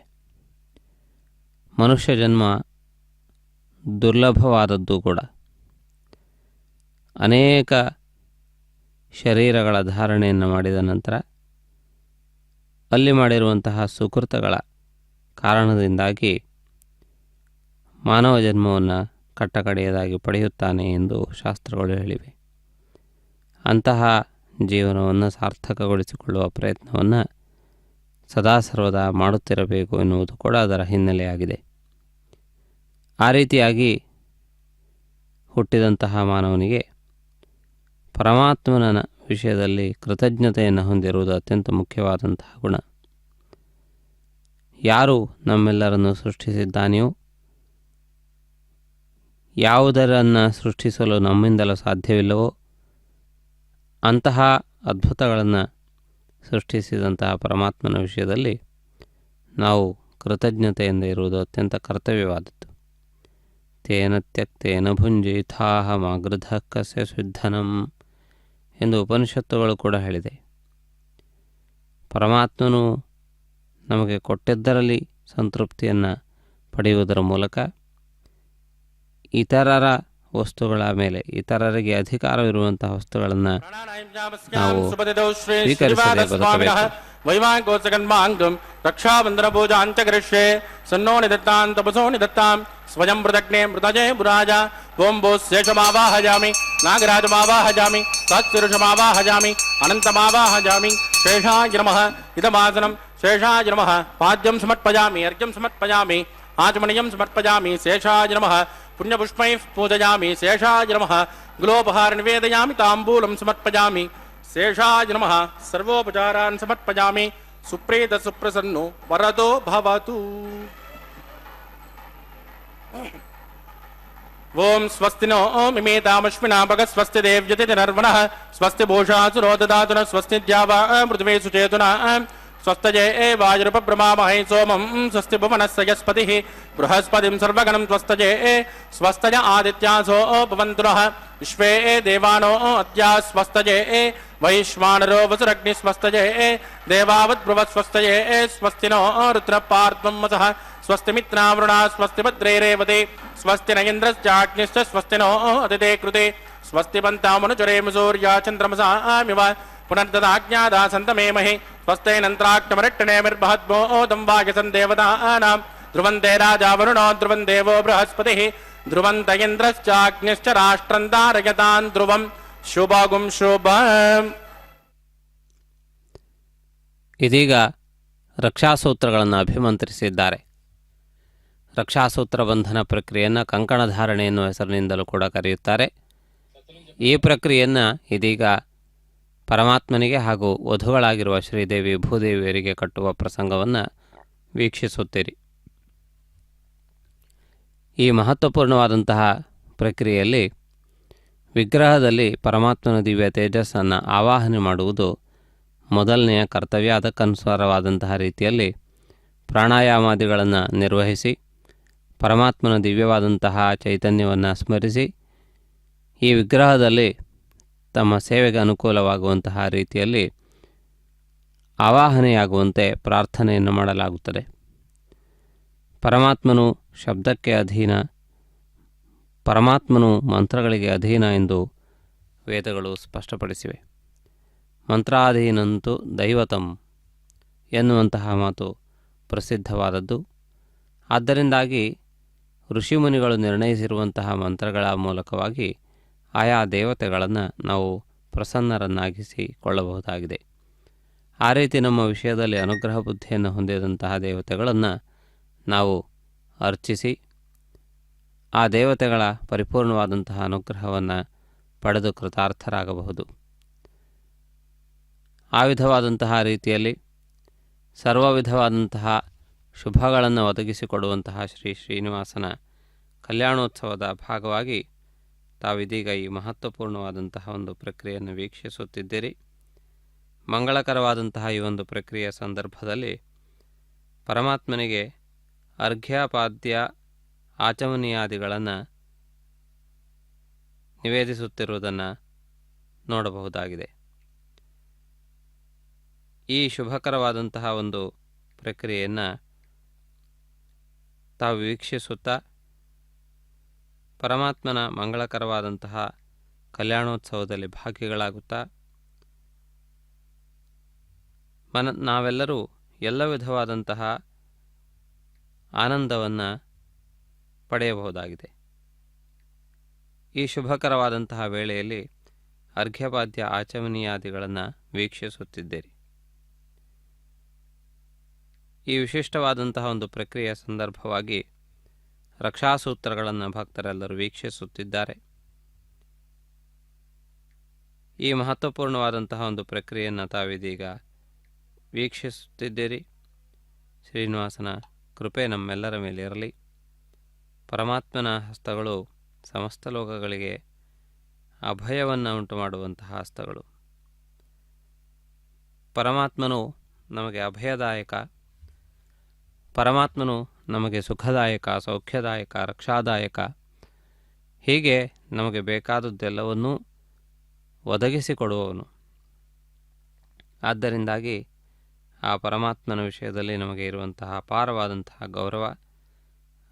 ಮನುಷ್ಯ ಜನ್ಮ ದುರ್ಲಭವಾದದ್ದು ಕೂಡ. ಅನೇಕ ಶರೀರಗಳ ಧಾರಣೆಯನ್ನು ಮಾಡಿದ ನಂತರ ಅಲ್ಲಿ ಮಾಡಿರುವಂತಹ ಸುಕೃತಗಳ ಕಾರಣದಿಂದಾಗಿ ಮಾನವ ಜನ್ಮವನ್ನು ಕಟ್ಟಕಡೆಯದಾಗಿ ಪಡೆಯುತ್ತಾನೆ ಎಂದು ಶಾಸ್ತ್ರಗಳು ಹೇಳಿವೆ. ಅಂತಹ ಜೀವನವನ್ನು ಸಾರ್ಥಕಗೊಳಿಸಿಕೊಳ್ಳುವ ಪ್ರಯತ್ನವನ್ನು ಸದಾ ಸರ್ವದಾ ಮಾಡುತ್ತಿರಬೇಕು ಎನ್ನುವುದು ಕೂಡ ಅದರ ಹಿನ್ನೆಲೆಯಾಗಿದೆ. ಆ ರೀತಿಯಾಗಿ ಹುಟ್ಟಿದಂತಹ ಮಾನವನಿಗೆ ಪರಮಾತ್ಮನ ವಿಷಯದಲ್ಲಿ ಕೃತಜ್ಞತೆಯನ್ನು ಹೊಂದಿರುವುದು ಅತ್ಯಂತ ಮುಖ್ಯವಾದಂತಹ ಗುಣ. ಯಾರು ನಮ್ಮೆಲ್ಲರನ್ನು ಸೃಷ್ಟಿಸಿದ್ದಾನೆಯೋ, ಯಾವುದರನ್ನು ಸೃಷ್ಟಿಸಲು ನಮ್ಮಿಂದಲೂ ಸಾಧ್ಯವಿಲ್ಲವೋ ಅಂತಹ ಅದ್ಭುತಗಳನ್ನು ಸೃಷ್ಟಿಸಿದಂತಹ ಪರಮಾತ್ಮನ ವಿಷಯದಲ್ಲಿ ನಾವು ಕೃತಜ್ಞತೆಯಿಂದ ಇರುವುದು ಅತ್ಯಂತ ಕರ್ತವ್ಯವಾದದ್ದು. ತೇನ ತ್ಯಕ್ತೇನ ಭುಂಜಿಥಾಹಮಾಗೃಧ ಕಸ್ಯ ಸಿದ್ಧನಂ ಎಂದು ಉಪನಿಷತ್ತುಗಳು ಕೂಡ ಹೇಳಿದೆ. ಪರಮಾತ್ಮನು ನಮಗೆ ಕೊಟ್ಟಿದ್ದರಲ್ಲಿ ಸಂತೃಪ್ತಿಯನ್ನು ಪಡೆಯುವುದರ ಮೂಲಕ ಇತರರ ವಸ್ತುಗಳ ಮೇಲೆ, ಇತರರಿಗೆ ಅಧಿಕಾರವಿರುವಂತಹ ವಸ್ತುಗಳನ್ನು ನಾವು ಸ್ವೀಕರಿಸದೆ ಬದುಕಬೇಕು. ವೈವಾಗೋಸಗನ್ಮಾಂಗಂ ರಕ್ಷಾಬಂಧನ ಪೂಜಾಂಚ ಕರಿಷ್ಯೆ ಸನ್ನೋ ನಿದತ್ತಾಂ ತಪಸೋ ನಿದತ್ತಾಂ ಸ್ವಯಂ ಮೃತಗ್ನೆ ಮೃತಜೇ ಮುರಾಜ ಓಂ ಭೋ ಶೇಷಮಾವಾಹಜಾಮಿ ನಾಗರಾಜಮಾವಾಹಜಾಮಿ ತತ್ಪುರುಷಮಾವಾಹಜಾಮಿ ಅನಂತಮಾವಾಹಜಾಮಿ ಶೇಷಾಯ ನಮಃ ಇದಮಾಸನಂ ಶೇಷಾಯ ನಮಃ ಪಾದ್ಯಂ ಸಮರ್ಪಯಾಮಿ ಅರ್ಘ್ಯಂ ಸಮರ್ಪಯಾಮಿ ಆಚಮನೀಯಂ ಸಮರ್ಪಯಾಮಿ ಶೇಷಾಯ ನಮಃ ಪುಣ್ಯಪುಷ್ಪೈಃ ಪೂಜಯಾಮಿ ಶೇಷಾಯ ನಮಃ ಗುಲೋಪಹಾರ ನಿವೇದಯಾಮಿ ತಾಂಬೂಲಂ ಸಮರ್ಪಯಾಮಿ ಶೇಷಾಯ ನಮಃ ಸರ್ವೋಪಚಾರಾನ್ ಸಮರ್ಪಯಾಮಿ ಸುಪ್ರೀತ ಸುಪ್ರಸನ್ನೋ ವರದೋ ಭವತು. ಓಂ ಸ್ವಸ್ತಿ ನೋ ಮಿಮೇತಾಮಶ್ವಿನಾ ಭಗ ಸ್ವಸ್ತಿ ದೇವ್ಯತೆ ನರ್ವಣಃ ಸ್ವಸ್ತಿ ಭೂಷಾಸುರೋ ದದಾತುನ ಸ್ವಸ್ತಿ ದ್ಯಾವಾ ಮೃದ್ವೇ ಸುಚೇತುನಾ ಸ್ವಸ್ತಜೇ ವಾಯುರುಪಬ್ರಮಾಮಹೈ ಸೋಮಂ ಸ್ವಸ್ತಿ ಭುವನಸ್ಯ ಯಸ್ಪತಿಃ ಬೃಹಸ್ಪತಿಂ ಸರ್ವಗಣಂ ಸ್ವಸ್ತಜೇ ಸ್ವಸ್ತಜ ಆದಿತ್ಯಾಸೋ ಭವಂತು ನಃ ವಿಶ್ವೇ ದೇವಾನೋ ಅದ್ಯಾ ಸ್ವಸ್ತಜೇ ವೈಶ್ವಾನರೋ ವಸುರಗ್ನಿ ಸ್ವಸ್ತಜೇ ದೇವಾವದ್ಭ್ರುವ ಸ್ವಸ್ತಜೇ ಸ್ವಸ್ತಿ ನೋ ರುದ್ರಪಾರ್ಧ್ವಂ ವಸಃ ಸ್ವಸ್ತಿ ಮಿತ್ರಾವೃಣಾ ಸ್ವಸ್ತಿ ಭದ್ರೈರೇವತೆ ಸ್ವಸ್ತಿ ನ ಇಂದ್ರಶ್ಚಾಗ್ನಿಶ್ಚ ಸ್ವಸ್ತಿ ನೋ ಅದಿತೆ ಕೃತೆ ಸ್ವಸ್ತಿ ಪಂತಾಮನುಚರೇಮ ಸೂರ್ಯ ಚಂದ್ರಮಸಾಮಿವ ಪುನರ್ದದಾಜ್ಞಾದಾಸಂತಮೇಮಹಿ ಸ್ವಸ್ತೈನಂತ್ರಾಕ್ತಮರಟ್ಟಣೇಮಿರ್ಬಹದ್ಮೋದಂ ವಾಯಸನ್ ದೇವತಾನಾಂ ಧ್ರುವಂತೆ ರಾಜಾ ವರುಣೋ ಧ್ರುವಂ ದೇವೋ ಬೃಹಸ್ಪತಿಃ ಧ್ರುವಂತ ಇಂದ್ರಶ್ಚಾಗ್ನಿಶ್ಚ ರಾಷ್ಟ್ರಂ ಧಾರಯತಾನ್ ಧ್ರುವಂ ಶುಭಗುಂ ಶುಭಂ. ಇದೀಗ ರಕ್ಷಾಸೂತ್ರಗಳನ್ನು ಅಭಿಮಂತ್ರಿಸಿದ್ದಾರೆ. ರಕ್ಷಾಸೂತ್ರ ಬಂಧನ ಪ್ರಕ್ರಿಯೆಯನ್ನು ಕಂಕಣಧಾರಣೆ ಎನ್ನುವ ಹೆಸರಿನಿಂದಲೂ ಕೂಡ ಕರೆಯುತ್ತಾರೆ. ಈ ಪ್ರಕ್ರಿಯೆಯನ್ನು ಇದೀಗ ಪರಮಾತ್ಮನಿಗೆ ಹಾಗೂ ವಧುಗಳಾಗಿರುವ ಶ್ರೀದೇವಿ ಭೂದೇವಿಯರಿಗೆ ಕಟ್ಟುವ ಪ್ರಸಂಗವನ್ನು ವೀಕ್ಷಿಸುತ್ತೀರಿ. ಈ ಮಹತ್ವಪೂರ್ಣವಾದಂತಹ ಪ್ರಕ್ರಿಯೆಯಲ್ಲಿ ವಿಗ್ರಹದಲ್ಲಿ ಪರಮಾತ್ಮನ ದಿವ್ಯ ತೇಜಸ್ಸನ್ನು ಆವಾಹನೆ ಮಾಡುವುದು ಮೊದಲನೆಯ ಕರ್ತವ್ಯ. ಅದಕ್ಕನುಸಾರವಾದಂತಹ ರೀತಿಯಲ್ಲಿ ಪ್ರಾಣಾಯಾಮಾದಿಗಳನ್ನು ನಿರ್ವಹಿಸಿ ಪರಮಾತ್ಮನ ದಿವ್ಯವಾದಂತಹ ಚೈತನ್ಯವನ್ನು ಸ್ಮರಿಸಿ ಈ ವಿಗ್ರಹದಲ್ಲಿ ತಮ್ಮ ಸೇವೆಗೆ ಅನುಕೂಲವಾಗುವಂತಹ ರೀತಿಯಲ್ಲಿ ಆವಾಹನೆಯಾಗುವಂತೆ ಪ್ರಾರ್ಥನೆಯನ್ನು ಮಾಡಲಾಗುತ್ತದೆ. ಪರಮಾತ್ಮನು ಶಬ್ದಕ್ಕೆ ಅಧೀನ, ಪರಮಾತ್ಮನು ಮಂತ್ರಗಳಿಗೆ ಅಧೀನ ಎಂದು ವೇದಗಳು ಸ್ಪಷ್ಟಪಡಿಸಿವೆ. ಮಂತ್ರಾಧೀನಂತು ದೈವತಂ ಎನ್ನುವಂತಹ ಮಾತು ಪ್ರಸಿದ್ಧವಾದದ್ದು. ಆದ್ದರಿಂದಾಗಿ ಋಷಿಮುನಿಗಳು ನಿರ್ಣಯಿಸಿರುವಂತಹ ಮಂತ್ರಗಳ ಮೂಲಕವಾಗಿ ಆಯಾ ದೇವತೆಗಳನ್ನು ನಾವು ಪ್ರಸನ್ನರನ್ನಾಗಿಸಿಕೊಳ್ಳಬಹುದಾಗಿದೆ. ಆ ರೀತಿ ನಮ್ಮ ವಿಷಯದಲ್ಲಿ ಅನುಗ್ರಹ ಬುದ್ಧಿಯನ್ನು ಹೊಂದಿದಂತಹ ದೇವತೆಗಳನ್ನು ನಾವು ಅರ್ಚಿಸಿ ಆ ದೇವತೆಗಳ ಪರಿಪೂರ್ಣವಾದಂತಹ ಅನುಗ್ರಹವನ್ನು ಪಡೆದು ಕೃತಾರ್ಥರಾಗಬಹುದು. ಆ ವಿಧವಾದಂತಹ ರೀತಿಯಲ್ಲಿ ಸರ್ವ ವಿಧವಾದಂತಹ ಶುಭಗಳನ್ನು ಒದಗಿಸಿಕೊಡುವಂತಹ ಶ್ರೀ ಶ್ರೀನಿವಾಸನ ಕಲ್ಯಾಣೋತ್ಸವದ ಭಾಗವಾಗಿ ತಾವಿದೀಗ ಈ ಮಹತ್ವಪೂರ್ಣವಾದಂತಹ ಒಂದು ಪ್ರಕ್ರಿಯೆಯನ್ನು ವೀಕ್ಷಿಸುತ್ತಿದ್ದೀರಿ. ಮಂಗಳಕರವಾದಂತಹ ಈ ಒಂದು ಪ್ರಕ್ರಿಯೆಯ ಸಂದರ್ಭದಲ್ಲಿ ಪರಮಾತ್ಮನಿಗೆ ಅರ್ಘ್ಯಪಾದ್ಯ ಆಚಮನೀಯಾದಿಗಳನ್ನು ನಿವೇದಿಸುತ್ತಿರುವುದನ್ನು ನೋಡಬಹುದಾಗಿದೆ. ಈ ಶುಭಕರವಾದಂತಹ ಒಂದು ಪ್ರಕ್ರಿಯೆಯನ್ನು ತಾವು ವೀಕ್ಷಿಸುತ್ತಾ ಪರಮಾತ್ಮನ ಮಂಗಳಕರವಾದಂತಹ ಕಲ್ಯಾಣೋತ್ಸವದಲ್ಲಿ ಭಾಗಿಗಳಾಗುತ್ತಾ ನಾವೆಲ್ಲರೂ ಎಲ್ಲ ವಿಧವಾದಂತಹ ಆನಂದವನ್ನು ಪಡೆಯಬಹುದಾಗಿದೆ. ಈ ಶುಭಕರವಾದಂತಹ ವೇಳೆಯಲ್ಲಿ ಅರ್ಘ್ಯಪಾದ್ಯ ಆಚಮನೀಯಾದಿಗಳನ್ನು ವೀಕ್ಷಿಸುತ್ತಿದ್ದೀರಿ. ಈ ವಿಶಿಷ್ಟವಾದಂತಹ ಒಂದು ಪ್ರಕ್ರಿಯೆಯ ಸಂದರ್ಭವಾಗಿ ರಕ್ಷಾಸೂತ್ರಗಳನ್ನು ಭಕ್ತರೆಲ್ಲರೂ ವೀಕ್ಷಿಸುತ್ತಿದ್ದಾರೆ. ಈ ಮಹತ್ವಪೂರ್ಣವಾದಂತಹ ಒಂದು ಪ್ರಕ್ರಿಯೆಯನ್ನು ತಾವಿದೀಗ ವೀಕ್ಷಿಸುತ್ತಿದ್ದೀರಿ. ಶ್ರೀನಿವಾಸನ ಕೃಪೆ ನಮ್ಮೆಲ್ಲರ ಮೇಲೆ ಇರಲಿ. ಪರಮಾತ್ಮನ ಹಸ್ತಗಳು ಸಮಸ್ತ ಲೋಕಗಳಿಗೆ ಅಭಯವನ್ನು ಉಂಟು ಮಾಡುವಂತಹ ಹಸ್ತಗಳು. ಪರಮಾತ್ಮನು ನಮಗೆ ಅಭಯದಾಯಕ, ಪರಮಾತ್ಮನು ನಮಗೆ ಸುಖದಾಯಕ, ಸೌಖ್ಯದಾಯಕ, ರಕ್ಷಾದಾಯಕ, ಹೀಗೆ ನಮಗೆ ಬೇಕಾದದ್ದೆಲ್ಲವನ್ನೂ ಒದಗಿಸಿಕೊಡುವವನು. ಆದ್ದರಿಂದಾಗಿ ಆ ಪರಮಾತ್ಮನ ವಿಷಯದಲ್ಲಿ ನಮಗೆ ಇರುವಂತಹ ಅಪಾರವಾದಂತಹ ಗೌರವ,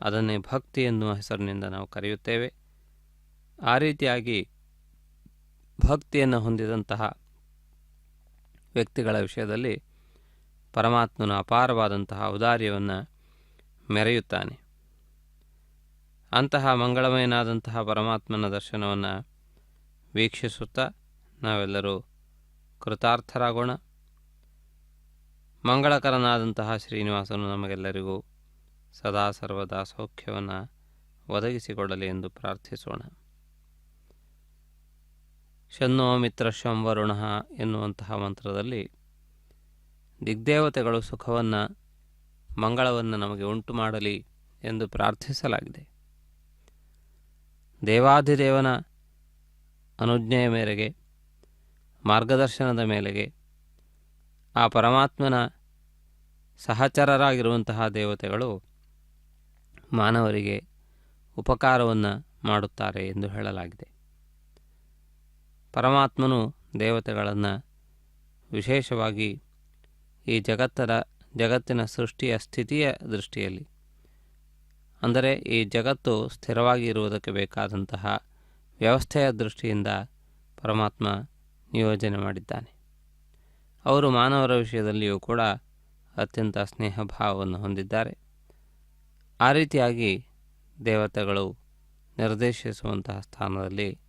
ಅದನ್ನೇ ಭಕ್ತಿ ಎನ್ನುವ ಹೆಸರಿನಿಂದ ನಾವು ಕರೆಯುತ್ತೇವೆ. ಆ ರೀತಿಯಾಗಿ ಭಕ್ತಿಯನ್ನು ಹೊಂದಿದಂತಹ ವ್ಯಕ್ತಿಗಳ ವಿಷಯದಲ್ಲಿ ಪರಮಾತ್ಮನ ಅಪಾರವಾದಂತಹ ಔದಾರ್ಯವನ್ನು ಮೆರೆಯುತ್ತಾನೆ. ಅಂತಹ ಮಂಗಳಮಯನಾದಂತಹ ಪರಮಾತ್ಮನ ದರ್ಶನವನ್ನು ವೀಕ್ಷಿಸುತ್ತಾ ನಾವೆಲ್ಲರೂ ಕೃತಾರ್ಥರಾಗೋಣ. ಮಂಗಳಕರನಾದಂತಹ ಶ್ರೀನಿವಾಸನು ನಮಗೆಲ್ಲರಿಗೂ ಸದಾ ಸರ್ವದಾ ಸೌಖ್ಯವನ್ನು ಒದಗಿಸಿಕೊಡಲಿ ಎಂದು ಪ್ರಾರ್ಥಿಸೋಣ. ಶನ್ನೋ ಮಿತ್ರಶ್ವಂ ವರುಣಃ ಎನ್ನುವಂತಹ ಮಂತ್ರದಲ್ಲಿ ದಿಗ್ದೇವತೆಗಳು ಸುಖವನ್ನು, ಮಂಗಳವನ್ನು ನಮಗೆ ಉಂಟು ಮಾಡಲಿ ಎಂದು ಪ್ರಾರ್ಥಿಸಲಾಗಿದೆ. ದೇವಾಧಿದೇವನ ಅನುಜ್ಞೆಯ ಮೇರೆಗೆ, ಮಾರ್ಗದರ್ಶನದ ಮೇಲೆಗೆ ಆ ಪರಮಾತ್ಮನ ಸಹಚರರಾಗಿರುವಂತಹ ದೇವತೆಗಳು ಮಾನವರಿಗೆ ಉಪಕಾರವನ್ನು ಮಾಡುತ್ತಾರೆ ಎಂದು ಹೇಳಲಾಗಿದೆ. ಪರಮಾತ್ಮನು ದೇವತೆಗಳನ್ನು ವಿಶೇಷವಾಗಿ ಈ ಜಗತ್ತಿನ ಸೃಷ್ಟಿಯ ಸ್ಥಿತಿಯ ದೃಷ್ಟಿಯಲ್ಲಿ, ಅಂದರೆ ಈ ಜಗತ್ತು ಸ್ಥಿರವಾಗಿ ಇರುವುದಕ್ಕೆ ಬೇಕಾದಂತಹ ವ್ಯವಸ್ಥೆಯ ದೃಷ್ಟಿಯಿಂದ ಪರಮಾತ್ಮ ನಿಯೋಜನೆ ಮಾಡಿದ್ದಾನೆ. ಅವರು ಮಾನವರ ವಿಷಯದಲ್ಲಿಯೂ ಕೂಡ ಅತ್ಯಂತ ಸ್ನೇಹ ಭಾವವನ್ನು ಹೊಂದಿದ್ದಾರೆ. ಆ ರೀತಿಯಾಗಿ ದೇವತೆಗಳು ನಿರ್ದೇಶಿಸುವಂತಹ ಸ್ಥಾನದಲ್ಲಿ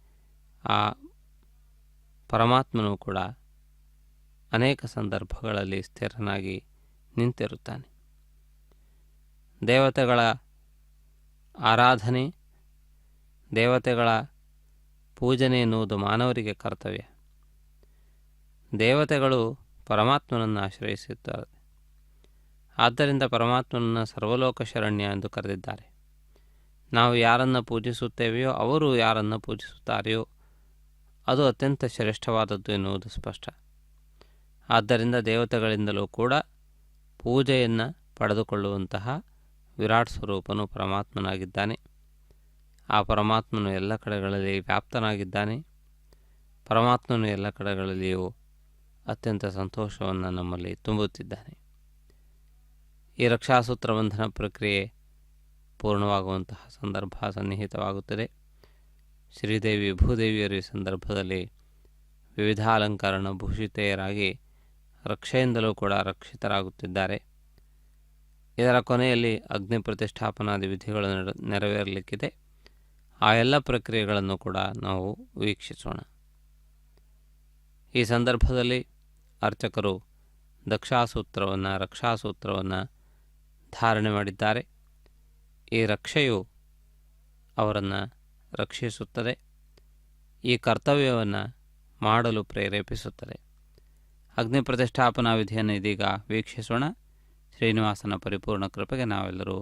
ಆ ಪರಮಾತ್ಮನು ಕೂಡ ಅನೇಕ ಸಂದರ್ಭಗಳಲ್ಲಿ ಸ್ಥಿರನಾಗಿ ನಿಂತಿರುತ್ತಾನೆ. ದೇವತೆಗಳ ಆರಾಧನೆ, ದೇವತೆಗಳ ಪೂಜನೆ ಎನ್ನುವುದು ಮಾನವರಿಗೆ ಕರ್ತವ್ಯ. ದೇವತೆಗಳು ಪರಮಾತ್ಮನನ್ನು ಆಶ್ರಯಿಸುತ್ತಾರೆ. ಆದ್ದರಿಂದ ಪರಮಾತ್ಮನನ್ನು ಸರ್ವಲೋಕ ಶರಣ್ಯ ಎಂದು ಕರೆದಿದ್ದಾರೆ. ನಾವು ಯಾರನ್ನು ಪೂಜಿಸುತ್ತೇವೆಯೋ ಅವರು ಯಾರನ್ನು ಪೂಜಿಸುತ್ತಾರೆಯೋ ಅದು ಅತ್ಯಂತ ಶ್ರೇಷ್ಠವಾದದ್ದು ಎನ್ನುವುದು ಸ್ಪಷ್ಟ. ಆದ್ದರಿಂದ ದೇವತೆಗಳಿಂದಲೂ ಕೂಡ ಪೂಜೆಯನ್ನು ಪಡೆದುಕೊಳ್ಳುವಂತಹ ವಿರಾಟ್ ಸ್ವರೂಪನು ಪರಮಾತ್ಮನಾಗಿದ್ದಾನೆ. ಆ ಪರಮಾತ್ಮನು ಎಲ್ಲ ಕಡೆಗಳಲ್ಲಿ ವ್ಯಾಪ್ತನಾಗಿದ್ದಾನೆ. ಪರಮಾತ್ಮನು ಎಲ್ಲ ಕಡೆಗಳಲ್ಲಿಯೂ ಅತ್ಯಂತ ಸಂತೋಷವನ್ನು ನಮ್ಮಲ್ಲಿ ತುಂಬುತ್ತಿದ್ದಾನೆ. ಈ ರಕ್ಷಾಸೂತ್ರ ಬಂಧನ ಪ್ರಕ್ರಿಯೆ ಪೂರ್ಣವಾಗುವಂತಹ ಸಂದರ್ಭ ಸನ್ನಿಹಿತವಾಗುತ್ತದೆ. ಶ್ರೀದೇವಿ ಭೂದೇವಿಯರು ಈ ಸಂದರ್ಭದಲ್ಲಿ ವಿವಿಧ ಅಲಂಕರಣ ಭೂಷಿತೆಯರಾಗಿ ರಕ್ಷೆಯಿಂದಲೂ ಕೂಡ ರಕ್ಷಿತರಾಗುತ್ತಿದ್ದಾರೆ. ಇದರ ಕೊನೆಯಲ್ಲಿ ಅಗ್ನಿ ಪ್ರತಿಷ್ಠಾಪನಾದಿ ವಿಧಿಗಳು ನೆರವೇರಲಿಕ್ಕಿದೆ. ಆ ಎಲ್ಲ ಪ್ರಕ್ರಿಯೆಗಳನ್ನು ಕೂಡ ನಾವು ವೀಕ್ಷಿಸೋಣ. ಈ ಸಂದರ್ಭದಲ್ಲಿ ಅರ್ಚಕರು ರಕ್ಷಾಸೂತ್ರವನ್ನು ಧಾರಣೆ ಮಾಡಿದ್ದಾರೆ. ಈ ರಕ್ಷೆಯು ಅವರನ್ನು ರಕ್ಷಿಸುತ್ತದೆ, ಈ ಕರ್ತವ್ಯವನ್ನು ಮಾಡಲು ಪ್ರೇರೇಪಿಸುತ್ತದೆ. ಅಗ್ನಿ ಪ್ರತಿಷ್ಠಾಪನಾ ವಿಧಿಯನ್ನು ಇದೀಗ ವೀಕ್ಷಿಸೋಣ. ಶ್ರೀನಿವಾಸನ ಪರಿಪೂರ್ಣ ಕೃಪೆಗೆ ನಾವೆಲ್ಲರೂ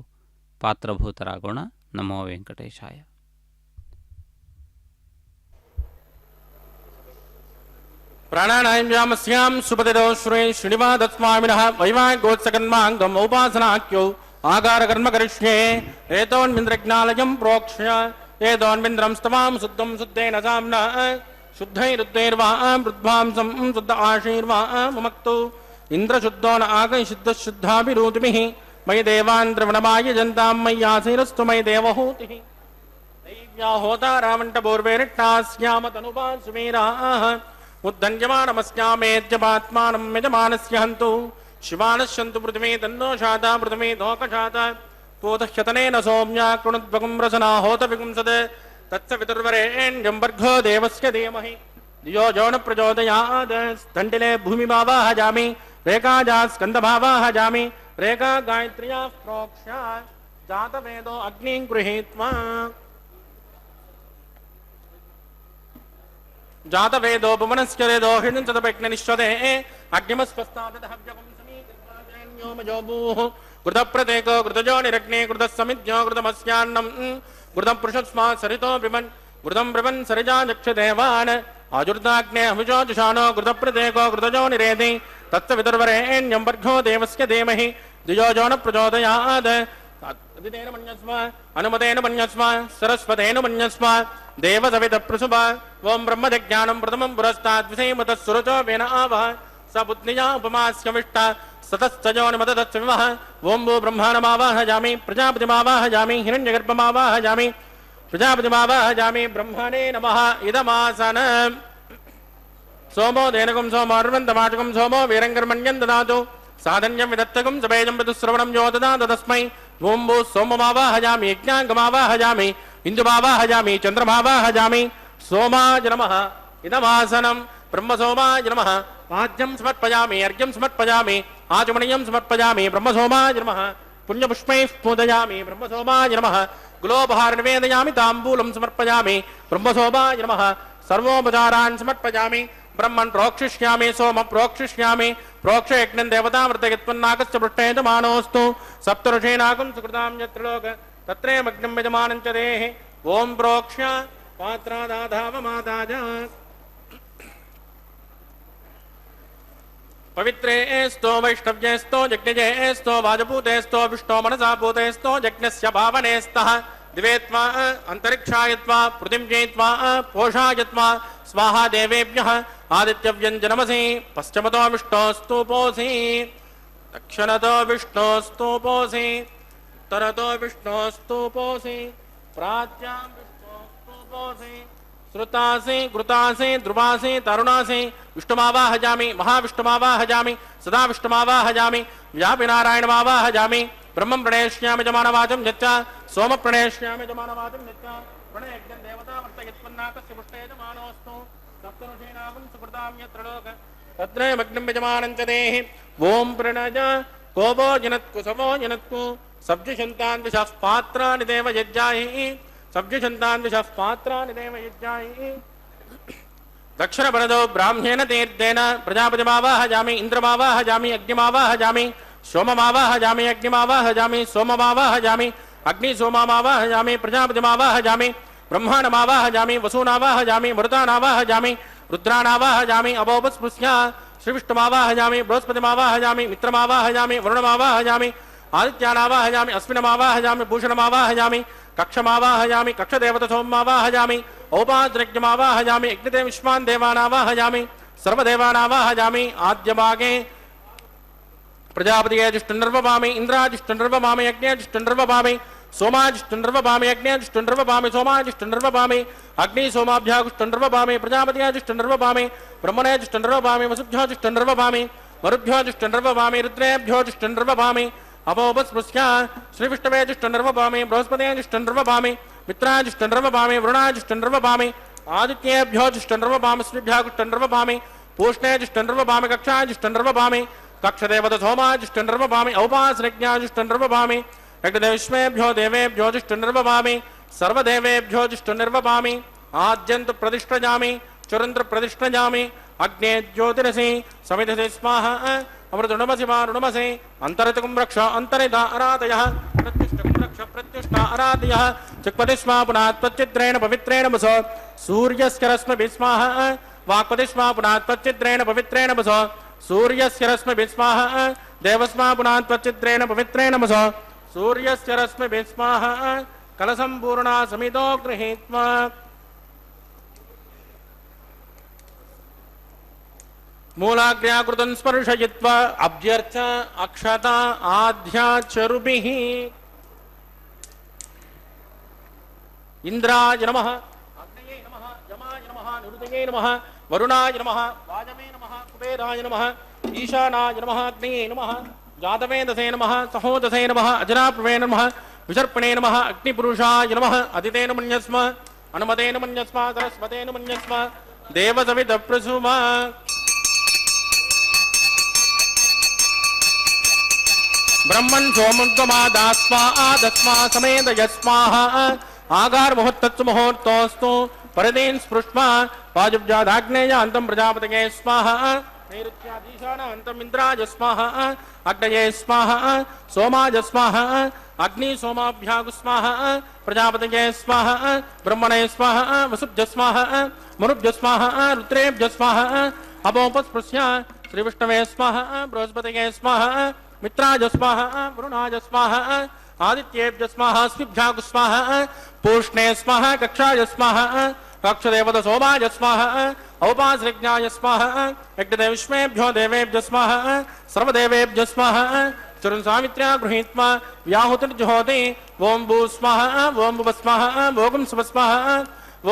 ಪಾತ್ರಭೂತರಾಗೋಣ. ನಮೋ ವೆಂಕಟೇಶಾಯ. ಪ್ರಾಣಾಯಾಮ್ಯಾಮಸ್ಯಾಂ ಸುಪತಿರೋ ಶ್ರೀನಿವಾಸಸ್ವಾಮಿನಃ ವೈವಾಹಿಕೋತ್ಸಕನ್ಮಾಂಗಂ ಉಪಾಸನಾಖ್ಯೋ ಆಗಾರಕರ್ಮ ಕರಿಷ್ಯೇ ಏತೋನ್ಮಿಂದ್ರಜ್ಞಾಲಯಂ ಪ್ರೋಕ್ಷ್ಯ ಏತೋನ್ಮಿಂದ್ರಂ ಸ್ತವಾಂ ಶುದ್ಧಂ ಶುದ್ಧೇನ ಸಾಮ್ನಾ ಶುದ್ಧೈರುದ್ಧೈರ್ವಾ ಮೃದ್ವಾಂಸಂ ಶುದ್ಧ ಆಶೀರ್ವಾ ಮುಮಕ್ತು ಇಂದ್ರಶುದ್ಧೋ ನ ಆಗೈಶುದ್ಧಶುದ್ಧಾಭಿರೂತಿಭಿಃ ಮಯಿ ದೇವಾಂದ್ರವಣಮಾಯ ಜಂತಾಂ ಮಯ್ಯಾಸೀರಸ್ತು ಮಯಿ ದೇವಹೂತಿಃ ದೈವ್ಯಾಹೋತಾರಾವಂಟಪೂರ್ವೇರಿಟ್ಟಾಸ್ಯಾಮ ತನುಪಾ ಸುಮೇರಾಃ ಉದ್ಧನ್ಯಮಾನಮಸ್ಯಾಮೇತ್ಯಪಾತ್ಮಾನಂ ಯಜಮಾನಸ್ಯ ಹಂತು ಶಿವಾನಶ್ಯಂತು ಪೃಥಿವೀ ತನ್ನೋ ಶಾತಾ ಪೃಥಿವೀ ಲೋಕಶಾತ ಪೂತಹ್ಯತನೇನ ಸೌಮ್ಯ ಕೃಣುದ್ವಗಂ ರಸನಾ ಹೋತ ವಿಗುಂಸದೆ ತತ್ಸವಿತುರ್ವರೆಣ್ಯಂ ವರ್ಗೋ ದೇವಸ್ಯ ಧೀಮಹಿ ಧಿಯೋ ಯೋ ನ ಪ್ರಚೋದಯಾತ್. ಸ್ತಂಡಿಲೆ ಭೂಮಿಭಾವಾಹಜಾಮಿ ರೇಖಾಜಾ ಸ್ಕಂದಭಾವಾಹಜಾಮಿ ರೇಖಾ ಗಾಯತ್ರ್ಯಾ ಪ್ರೋಕ್ಷ್ಯ ಜಾತವೇದೋ ಅಗ್ನಿಂ ಗೃಹೀತ್ವಾ ಜಾತವೇದೋಪಮನಸ್ಕರೇದೋ ಹಿಡಿಂಚದಪೆಗ್ನನಿಶ್ವದೆ ಅಗ್ನಿಮಸ್ವಸ್ತಾದಹವ್ಯಕಂ ಸಮೀಕೃತಾಜನ್ಯೋಮಜೋಭೂಃ ಕೃತಪ್ರತೇಕೋ ಕೃತಜೋ ನಿರಗ್ನೇ ಕೃತಸ್ಸಮಿದ್ಯೋ ಕೃತಮಸ್ಯಾನ್ನಂ ಕೃತಂ ಪುರುಷಸ್ಮಾ ಸರಿತೋ ಬಿಮನ್ ಕೃತಂ ಬ್ರವನ್ ಸರಿಜಾಜಕ್ಷದೇವಾನ್ ಆಜುರ್ದಾಗ್ನೇ ಅಭಿಜೋಜುಷಾನೋ ಕೃತಪ್ರತೇಕೋ ಕೃತಜೋ ನಿರೇಧಿ ತತ್ಸವಿತುರ್ವರೆಣ್ಯಂ ವರ್ಗೋ ದೇವಸ್ಯ ಧೀಮಹಿ ಧಿಯೋ ಯೋ ನ ಪ್ರಚೋದಯಾತ್. ಅದಿತೇನ ಮನ್ಯಸ್ಮ ಅನುಮತೇನ ಮನ್ಯಸ್ಮ ಸರಸ್ವತೇನ ಮನ್ಯಸ್ಮ ದೇವಸವಿತ ಪ್ರಸುಭ ಓಂ ಬ್ರಹ್ಮಜ್ಞಾನಂ ಪ್ರಥಮಂ ಪುರಸ್ತಾದ್ ವಿಷೇಮತಃ ಸುರಚೋ ವೇನ ಆವಹ ಸ ಬುದ್ಧಿಯಾ ಉಪಮಾಸ್ಯವಿಷ್ಟ ಸತಶ್ಚಜೋನಿಮತದತ್ಸವಿಮಃ ಓಂ ಭೂ ಬ್ರಹ್ಮಾಣಮಾವಾಹಜಾಮಿ ಪ್ರಜಾಪತಿಮಾವಾಹಜಾಮಿ ಹಿರಣ್ಯಗರ್ಭಮಾವಾಹಜಾಮಿ ಪ್ರಜಾಪತಿಮಾವಾಹಜಾಮಿ ಬ್ರಹ್ಮಣೇ ನಮಃ ಇದಮಾಸನ. ಸೋಮೋ ದೇನಕಂ ಸೋಮೋ ಅರ್ವಂತಮಾಟಕಂ ಸೋಮೋ ವೀರಂಗರ್ಮಣ್ಯಂ ದದಾತು ಸಾಧನ್ಯಂ ವಿದತ್ತಕಂ ಸಬೇಜಂ ಋತುಶ್ರವಣಂ ಯೋ ದದಾತು ತಸ್ಮೈ ಓಂ ಭೂ ಸೋಮಮಾವಾಹಜಾಮಿ ಯಜ್ಞಾಂಗಮಾವಾಹಜಾಮಿ ಇಂದುಮಾವಾಹಜಾಮಿ ಚಂದ್ರಮಾವಾಹಜಾಮಿ ಸೋಮಾಯ ನಮಃ ಇದಮಾಸನಂ. ಬ್ರಹ್ಮಸೋಮಾಯ ನಮಃ ಪಾದ್ಯಂ ಸಮರ್ಪಯಾಮಿ ಅರ್ಘ್ಯಂ ಸಮರ್ಪಯಾಮಿ ಆಚಮಣೀಯಂ ಸಮರ್ಪಯಾಮಿ ಬ್ರಹ್ಮಸೋಮಾಯ ನಮಃ ಪುಣ್ಯಪುಷ್ಪೈಃ ಪೂಜಯಾಮಿ ಬ್ರಹ್ಮಸೋಮಾಯ ನಮಃ ಗುಲೋಪಹಾರ ನಿವೇದಯಾಮಿ ತಾಂಬೂಲಂ ಸಮರ್ಪಯಾಮಿ ಬ್ರಹ್ಮಸೋಮಾಯ ನಮಃ ಸರ್ವೋಪಚಾರಾನ್ ಸಮರ್ಪಯಾಮಿ ಬ್ರಹ್ಮನ್ ಪ್ರೋಕ್ಷಿಷ್ಯಾಮಿ ಸೋಮ ಪ್ರೋಕ್ಷಿಷ್ಯಾಮಿ ಪ್ರೋಕ್ಷ ಯಜ್ಞಂ ದೇವತಾಮೃತಯತ್ವನ್ನಾಕಶ್ಚ ಪೃಷ್ಟೇತ ಮಾನೋಸ್ತು ಸಪ್ತಋಷೀನಾಕಂ ಸುಕೃತಾಂ ಯತ್ರಲೋಕ ತತ್ರೇ ಮಗ್ನಂ ಯಜಮಾನಂ ಚ ದೇಹಿ ಓಂ ಪ್ರೋಕ್ಷ್ಯ ಪಾತ್ರಾದಾಧಾವಮಾದಾಜ. ಪವಿತ್ರೇಸ್ತೋ ವೈಷ್ಣವ್ಯೇಸ್ತೋ ಯಜ್ಞಜೇಸ್ತೋ ವಾಜಪೂತೇಸ್ತೋ ವಿಷ್ಣೋ ಮನಸಾಪೂತೇಸ್ತೋ ಯಜ್ಞಸ್ಯ ಭಾವನೇಸ್ತಃ ದಿವೇತ್ವಾ ಅಂತರಿಕ್ಷಾಯತ್ವಾ ಪೃಥಿವ್ಯೇತ್ವಾ ಪೋಷಾಯತ್ವಾ ಸ್ವಾಹಾ ದೇವೇಭ್ಯಃ ಆದಿತ್ಯವ್ಯಂಜನಮಸಿ ಪಶ್ಚಿಮತೋ ವಿಷ್ಣೋಸ್ತೂಪೋಸಿ ದಕ್ಷಿಣತೋ ವಿಷ್ಣೋಸ್ತೂಪೋಸಿ ಉತ್ತರತೋ ವಿಷ್ಣೋಸ್ತೂಪೋಸಿ ಪ್ರಾಚ್ಯಾಂ ವಿಷ್ಣೋಸ್ತೂಪೋಸಿ ಶ್ರುತಾಸಿ ಕೃತಾಸಿ ಧ್ರುವಾಸಿ ತರುಣಾಸಿ ವಿಷ್ಣುಮಾವಾಹಜಾಮಿ ಮಹಾವಿಷ್ಣುಮಾವಾಹಜಾಮಿ ಸದಾ ವಿಷ್ಣುಮಾವಾಹಜಾಮಿ ವ್ಯಾಪಿನಾರಾಯಣಮಾವಾಹಜಾಮಿ ಬ್ರಹ್ಮಂ ಪ್ರಣೇಷ್ಯಾಮಿ ಜಮಾನವಾಚಂ ಯಚ್ಚ ಸೋಮ ಪ್ರಣೇಷ್ಯಾಮಿ ಜಮಾನವಾಚಂ ಯಚ್ಚ ಪ್ರಣಯಜ್ಞಂ ದೇವತಾವರ್ತಯತ್ಪನ್ನಾಕಸ್ಯ ಪುಷ್ಟೇಜಮಾನೋಸ್ತು ಸಪ್ತಋಷೀನಾಕಂ ಸುಕೃತಾಂ ಯತ್ರಲೋಕ ತತ್ರೇ ಮಗ್ನಂ ಯಜಮಾನಂ ಚ ದೇಹಿ ಓಂ ಪ್ರಣಜ ಕೋಪೋ ಜನತ್ಕು ಸಮೋ ಜನತ್ಕು ಸಬ್ಜಿಷಂತಾನ್ ದಿಶಃ ಪಾತ್ರಾನಿ ದೇವ ಯಜ್ಜಾಹಿ ಸಬ್ಜಿಷಂತಾನ್ ದಿಶಃ ಪಾತ್ರಾನಿ ದೇವ ಯಜ್ಜಾಹಿ. ದಕ್ಷಿಣ ಬರದೋ ಬ್ರಾಹ್ಮ್ಯೇನ ತೀರ್ಥೇನ ಪ್ರಜಾಪತಿಮಾವಾಹಜಾಮಿ ಇಂದ್ರಮಾವಾಹಜಾಮಿ ಅಗ್ನಿಮಾವಾಹಜಾಮಿ ಸೋಮಮಾವಾಹಜಾಮಿ ಅಗ್ನಿಮಾವಾಹಜಾಮಿ ಸೋಮಮಾವಾಹಜಾಮಿ ಅಗ್ನಿ ಸೋಮಮಾವಾಹಜಾಮಿ ಪ್ರಜಾಪತಿಮಾವಾಹಜಾಮಿ ಬ್ರಹ್ಮಾಣಮಾವಾಹಜಾಮಿ ವಸೂನಾವಾಹಜಾಮಿ ಮರುತಾನಾವಾಹಜಾಮಿ ರುದ್ರಾನಾವಾಹಜಾಮಿ ಅಭೋಪಸ್ಪೃಶ್ಯ ಶ್ರೀವಿಷ್ಣುಮಾವಾಹಜಾಮಿ ಬೃಹಸ್ಪತಿಮಾವಾಹಜಾಮಿ ಮಿತ್ರಮಾವಾಹಜಾಮಿ ವರುಣಮಾವಾಹಜಾಮಿ ಆದಿತ್ಯಾನಾವಾಹಜಾಮಿ ಅಶ್ವಿನಮಾವಾಹಜಾಮಿ ಭೂಷಣಮಾವಾಹಜಾಮಿ ಕಕ್ಷಮಾವಾಹಜಾಮಿ ಕಕ್ಷದೇವತ ಸೋಮಮಾವಾಹಜಾಮಿ ಔಪಾದ್ರಜ್ಞಮಾವಾಹಜಾಮಿ ಯಜ್ಞದೇ ವಿಶ್ವಾನ್ ದೇವಾನಾವಾಹಜಾಮಿ सर्वदेवानावाहयामि आद्यभागे प्रजापतिये जुष्टुर्वपामि इन्द्राजुष्टुर्वपामि यज्ञजुष्टुर्वपामि सोमाजुष्टुर्वपामि यज्ञजुष्टुर्वपामि सोमाजुष्टुर्वपामि अग्नि सोमाभ्याजुष्टुर्वपामि प्रजापतियाजुष्टुर्वपामि ब्रह्मणेजुष्टुर्वपामि वसुभ्योजुष्टुर्वपामि मरुभ्योजुष्टुर्वपामि रुद्रेभ्योजुष्टुर्वपामि अपोपस्पृश्य श्रीविष्णवेजुष्टुर्वपामि बृहस्पतिजुष्टुर्वपामि मित्राजुष्टुर्वपामि वरुणाजुष्टुर्वपामि आदित्येभ्योजुष्टुर्वपामि श्रीभ्याजुष्टुर्वपामि पूष्णेजुष्टुर्वपामि कक्षाजुष्टुर्वपामि कक्षदेवत सोमाजुष्टुर्वपामि औपासनज्ञाजुष्टुर्वपामि यज्ञदेवेभ्यो देवेभ्यो जुष्टुर्वपामि सर्वदेवेभ्यो जुष्टुर्वपामि आद्यन्त प्रतिष्ठजामि चुरन्त्र प्रतिष्ठजामि अग्ने ज्योतिरसि समिधसे स्वाहा अमृतुणमसि मारुणमसि अन्तरितकुं रक्ष अन्तरिता अराधयः प्रत्युष्टकुं रक्ष प्रत्युष्टा अराधयः चिक्पति स्मा पुनात् प्रचिद्रेण पवित्रेण वस सूर्यस्य रश्मिभिः स्वाहा वाक्पति स्मा पुनात् प्रचिद्रेण पवित्रेण वस सूर्यस्य रश्मिभिः स्वाहा देवस्मा पुनात् प्रचिद्रेण पवित्रेण वस सूर्यस्य रश्मिभिः स्वाहा कलशं पूर्णा समितो गृहीत्वा मूलाग्र्याकृतं स्पर्शयित्वा अभ्यर्च अक्षता आध्याचरुभिः इन्द्राय नमः अग्नये नमः यमाय नमः निरुतये नमः वरुणाय नमः वाजवे नमः कुबेराय नमः ईशानाय नमः अग्नये नमः जातवेदसे नमः सहोदसे नमः अजनाप्रवे नमः विसर्पणे नमः अग्निपुरुषाय नमः अदितेन मन्यस्म अनुमतेन मन्यस्म सरस्वतेन मन्यस्म देवसवितप्रसुम ब्रह्मन् सोमन्तमादास्मा आदस्मा समेत यस्माः आगार मुहूर्तत्सु मुहूर्तोऽस्तु परदेन स्पृष्ट्वा वाजुब्जादाग्नेयान्तं प्रजापतये स्वाहा नैऋत्यादीशानान्तं इन्द्राय स्वाहा अग्नये स्वाहा सोमाय स्वाहा अग्नि सोमाभ्यागु स्वाहा प्रजापतये स्वाहा ब्रह्मणे स्वाहा वसुभ्य स्वाहा मरुभ्य स्वाहा रुद्रेभ्य स्वाहा अपोपस्पृश्य श्रीविष्णवे स्वाहा बृहस्पतये स्वाहा मित्राय स्वाहा वरुणाय स्वाहा आदित्येभ्य स्वाहा स्विभ्यागु स्वाहा पूष्णे स्वाहा कक्षाय स्वाहा कक्षदेवत सोमाय स्वाहा औपासनज्ञाय स्वाहा यज्ञदेवेभ्यो देवेभ्य स्वाहा सर्वदेवेभ्य स्वाहा चरुन् सावित्र्या गृहीत्वा व्याहुतिर्जुहोति ओं भू स्वाहा ओं भुव स्वाहा भोगुं सुव स्वाहा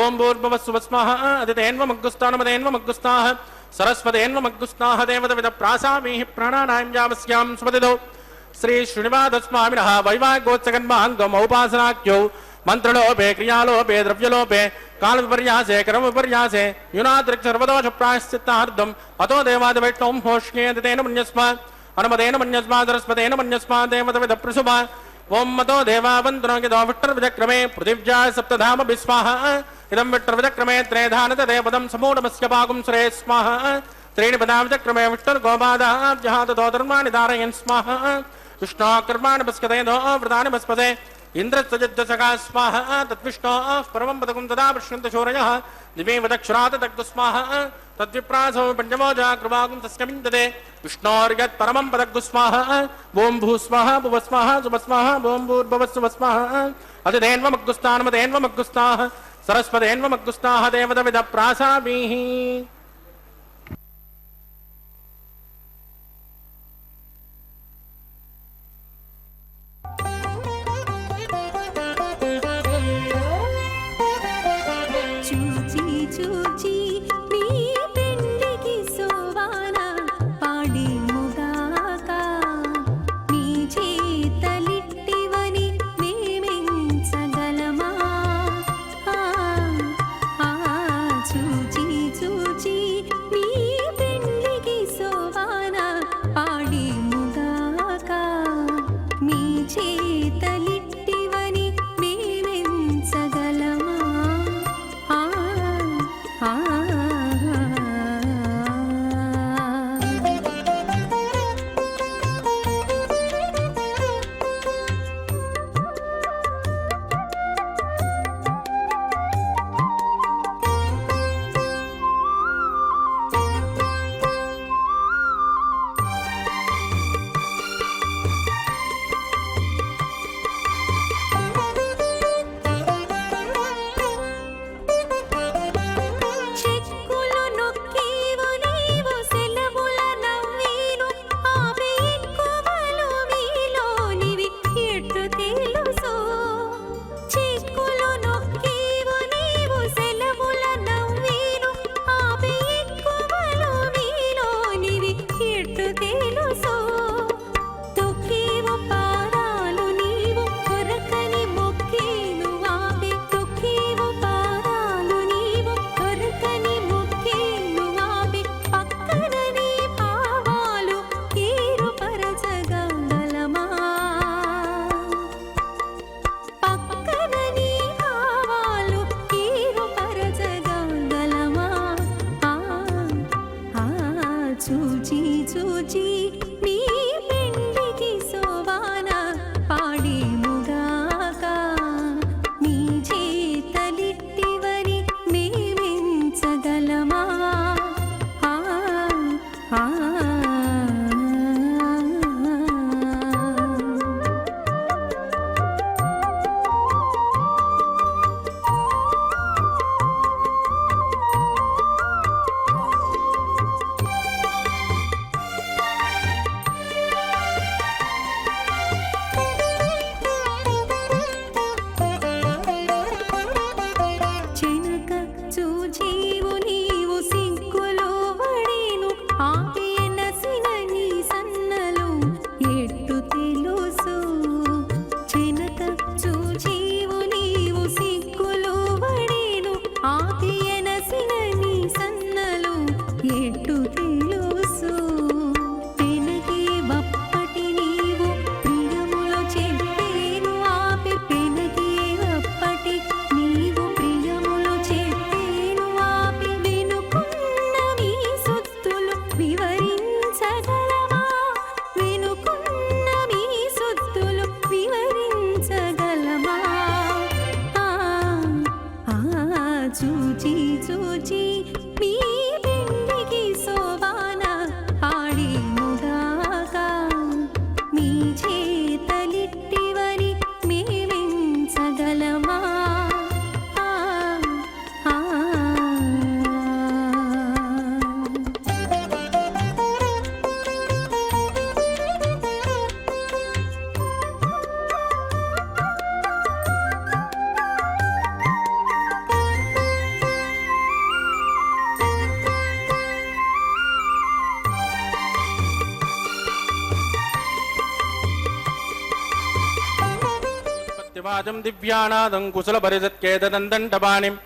ओं भूर्भुवः सुव स्वाहा अदितेन्वमग्गुस्तानमदेन्वमग्गुस्ताः सरस्वतेन्वमग्गुस्ताः देवतविदप्रासामीः प्राणानां यावस्यां सुपतितौ श्री श्रीनिवासस्वामिनः वैवाहिकोत्सकन्माङ्गम् औपासनाख्यौ मंत्रलोपे क्रियालोपे द्रव्यलोपे काल विपर्यासे कर्म विपर्यासे यूनातिरिक्त सर्वदोष प्रायश्चित्तार्थम् अतो देवादिवैष्णवं होष्येतेन मन्यस्म अनुमतेन मन्यस्म सरस्वतेन मन्यस्म देवतविदप्रसुम ओं मतो देवावन्तनो यदो विष्टर्विचक्रमे पृथिव्या सप्तधाम विस्वाहा इदं विष्टर्विचक्रमे त्रेधानत देवदं समूढमस्य पागुं श्रेय स्वाहा त्रीणि पदाविचक्रमे विष्टर्गोपादाब्जहात दो धर्माणि धारयन् स्वाहा विष्णोकर्माणि पस्कते दो व्रतानि भस्पते इन्द्रस्तजद्दशका स्वाहा तद्विष्णोः परमं पदकं तदा पश्यन्तशौरयः दिवे वदक्षरात् दग्ध स्वाहा तद्विप्रासो पञ्चमोजा कृपागुं तस्य विन्दते विष्णोर्यत् परमं पदग्धु स्वाहा ओं भू स्वाहा भुव स्वाहा सुभ स्वाहा ओं भूर्भुवः सुभ स्वाहा अतिथेन्वमग्गुस्तानमदेन्वमग्गुस्ताः सरस्वतेन्वमग्गुस्ताः देवतविदप्रासाभिः చూచి నీ పెండికి సోవాన పాడి ముగాక నీ చేతలిట్టివని మేమెంచగలమా చూచి చూచి మీ పెండికి సోవాన పాడేముగాక మీ చేతలిట్టివని మేమెంచగలమా ఆ, ఆ. వాజం దివ్యానాదం కుశల పరిజత్కేదండండపాణిం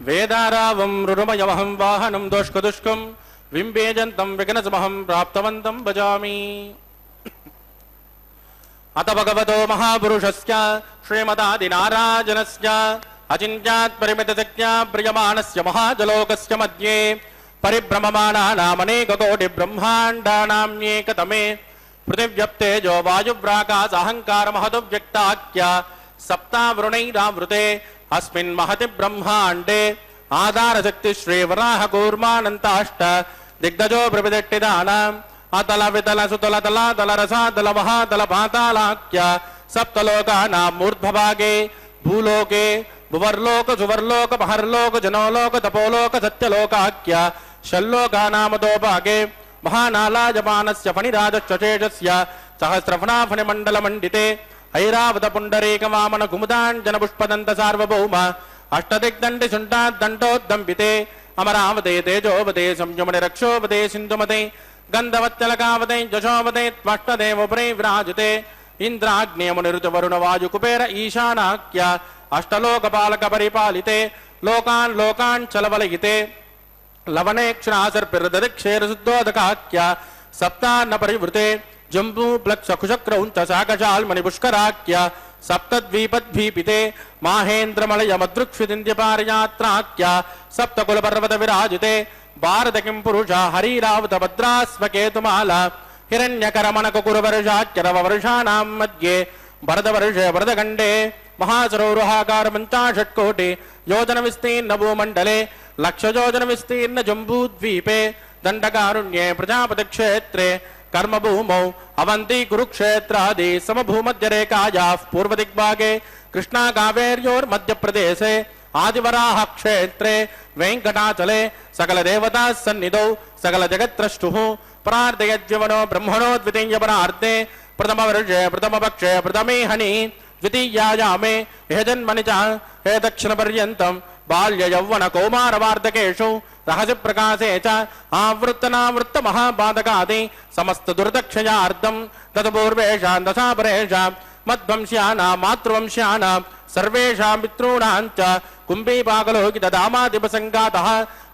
వేదారావం రురుమయమహం వాహనం దోష్కదుష్కం వింబేజంతం విఘ్నసమహం ప్రాప్తవంతం భజామి. అత భగవతో మహాపురుషస్య శ్రీమదాదినారాజనస్య అచింత్యాత్ పరిమితశక్త్యా ప్రియమాణస్య మహాజలోకస్య మధ్యే పరిభ్రమమాణానామనేకకోటి బ్రహ్మాండానామ్యేకతమే పృథివ్యప్తేజో వాయువ్రాకాశహంకార మహతో వ్యక్తాఖ్య సప్తావృణైరావృతే అస్మిన్ మహతి బ్రహ్మాండే ఆధారశక్తి శ్రీవరాహ కూర్మానంతాష్ట దిగ్గజో ప్రవిదట్టిదానాం అతల వితల సుతల తల తల రసాతల మహాతల పాతాళాఖ్య సప్తలోకానాం మూర్ధ్వభాగే భూలోకే భువర్లోక సువర్లోక మహర్లోక జనోలోక తపోలోక సత్యలోకాఖ్య షల్లోకానామతోభాగే మహానాలాజమానస్య ఫణిరాజశేషస్య సహస్రఫణాఫణిమండలమండితే ఐరావత పుండరీక వామన కుముదాంజన పుష్పదంత సార్వభౌమ అష్టదిగ్దండి శుంఠాద్దండోద్దంపితే అమరావతే తేజోవతే సంయమని రక్షోవతే సింధుమతే గంధవత్యలకావతే జశోవతే త్వష్టదేవపురే విరాజతే ఇంద్రాగ్నేయమునిరుత వరుణ వాయు కుబేర ఈశానాఖ్య అష్టలోకపాలక పరిపాలితే లోకాన్ లోకాన్ చలవలయితే లవనేక్షణాసర్పిరదక్షేరశుద్ధోదకాఖ్య సప్తాన్న పరివృతే జంబూ ప్లక్ష కుశక్రౌంచ శాకశాల్మణి పుష్కరాఖ్య సప్తద్వీపద్వీపితే మాహేంద్రమలయమదృక్షిదింద్యపారయాత్రాఖ్య సప్తకులపర్వత విరాజితే భారత కిం పురుష హరిరావత భద్రాస్వకేతుమాల హిరణ్యకరమణకుకురవర్షాఖ్యరవర్షాణాం మధ్యే భరతవర్షే భరతఖండే మహాసరోరుహాకార పంచాషట్కోటి యోజన విస్తీర్ణ భూమండలే లక్షయోజన విస్తీర్ణ జంబూద్వీపే దండకారుణ్యే ప్రజాపతి క్షేత్రే కర్మభూమౌ అవంతి కురుక్షేత్రాది సమభూమధ్యరేఖాయా పూర్వదిగ్భాగే కృష్ణా కావేర్యోర్మధ్యప్రదేశే ఆదివరాహ క్షేత్రే వెంకటాచలే సకల దేవతా సన్నిధౌ సకల జగత్రష్టు ప్రార్థయజ్యవనో బ్రహ్మణో ద్వితీయ పరార్థే ప్రథమ వర్షే ప్రథమ పక్షే ప్రథమే హని ద్వితీయాయామే హే జన్మని చ హే దక్షిణ పర్యంతం బాల్య యౌవన కౌమార వార్ధకేషు రహస్య ప్రకాశే చ ఆవృత్తనావృత్త మహాపాదకాది సమస్త దుర్దక్షయార్థం తత్పూర్వేషాం దశాపరేషాం మద్వంశ్యానాం మాతృవంశ్యానాం సర్వేషాం పితॄణాం చ కుంభీపాకలోకిత దామాదిపసంగాతః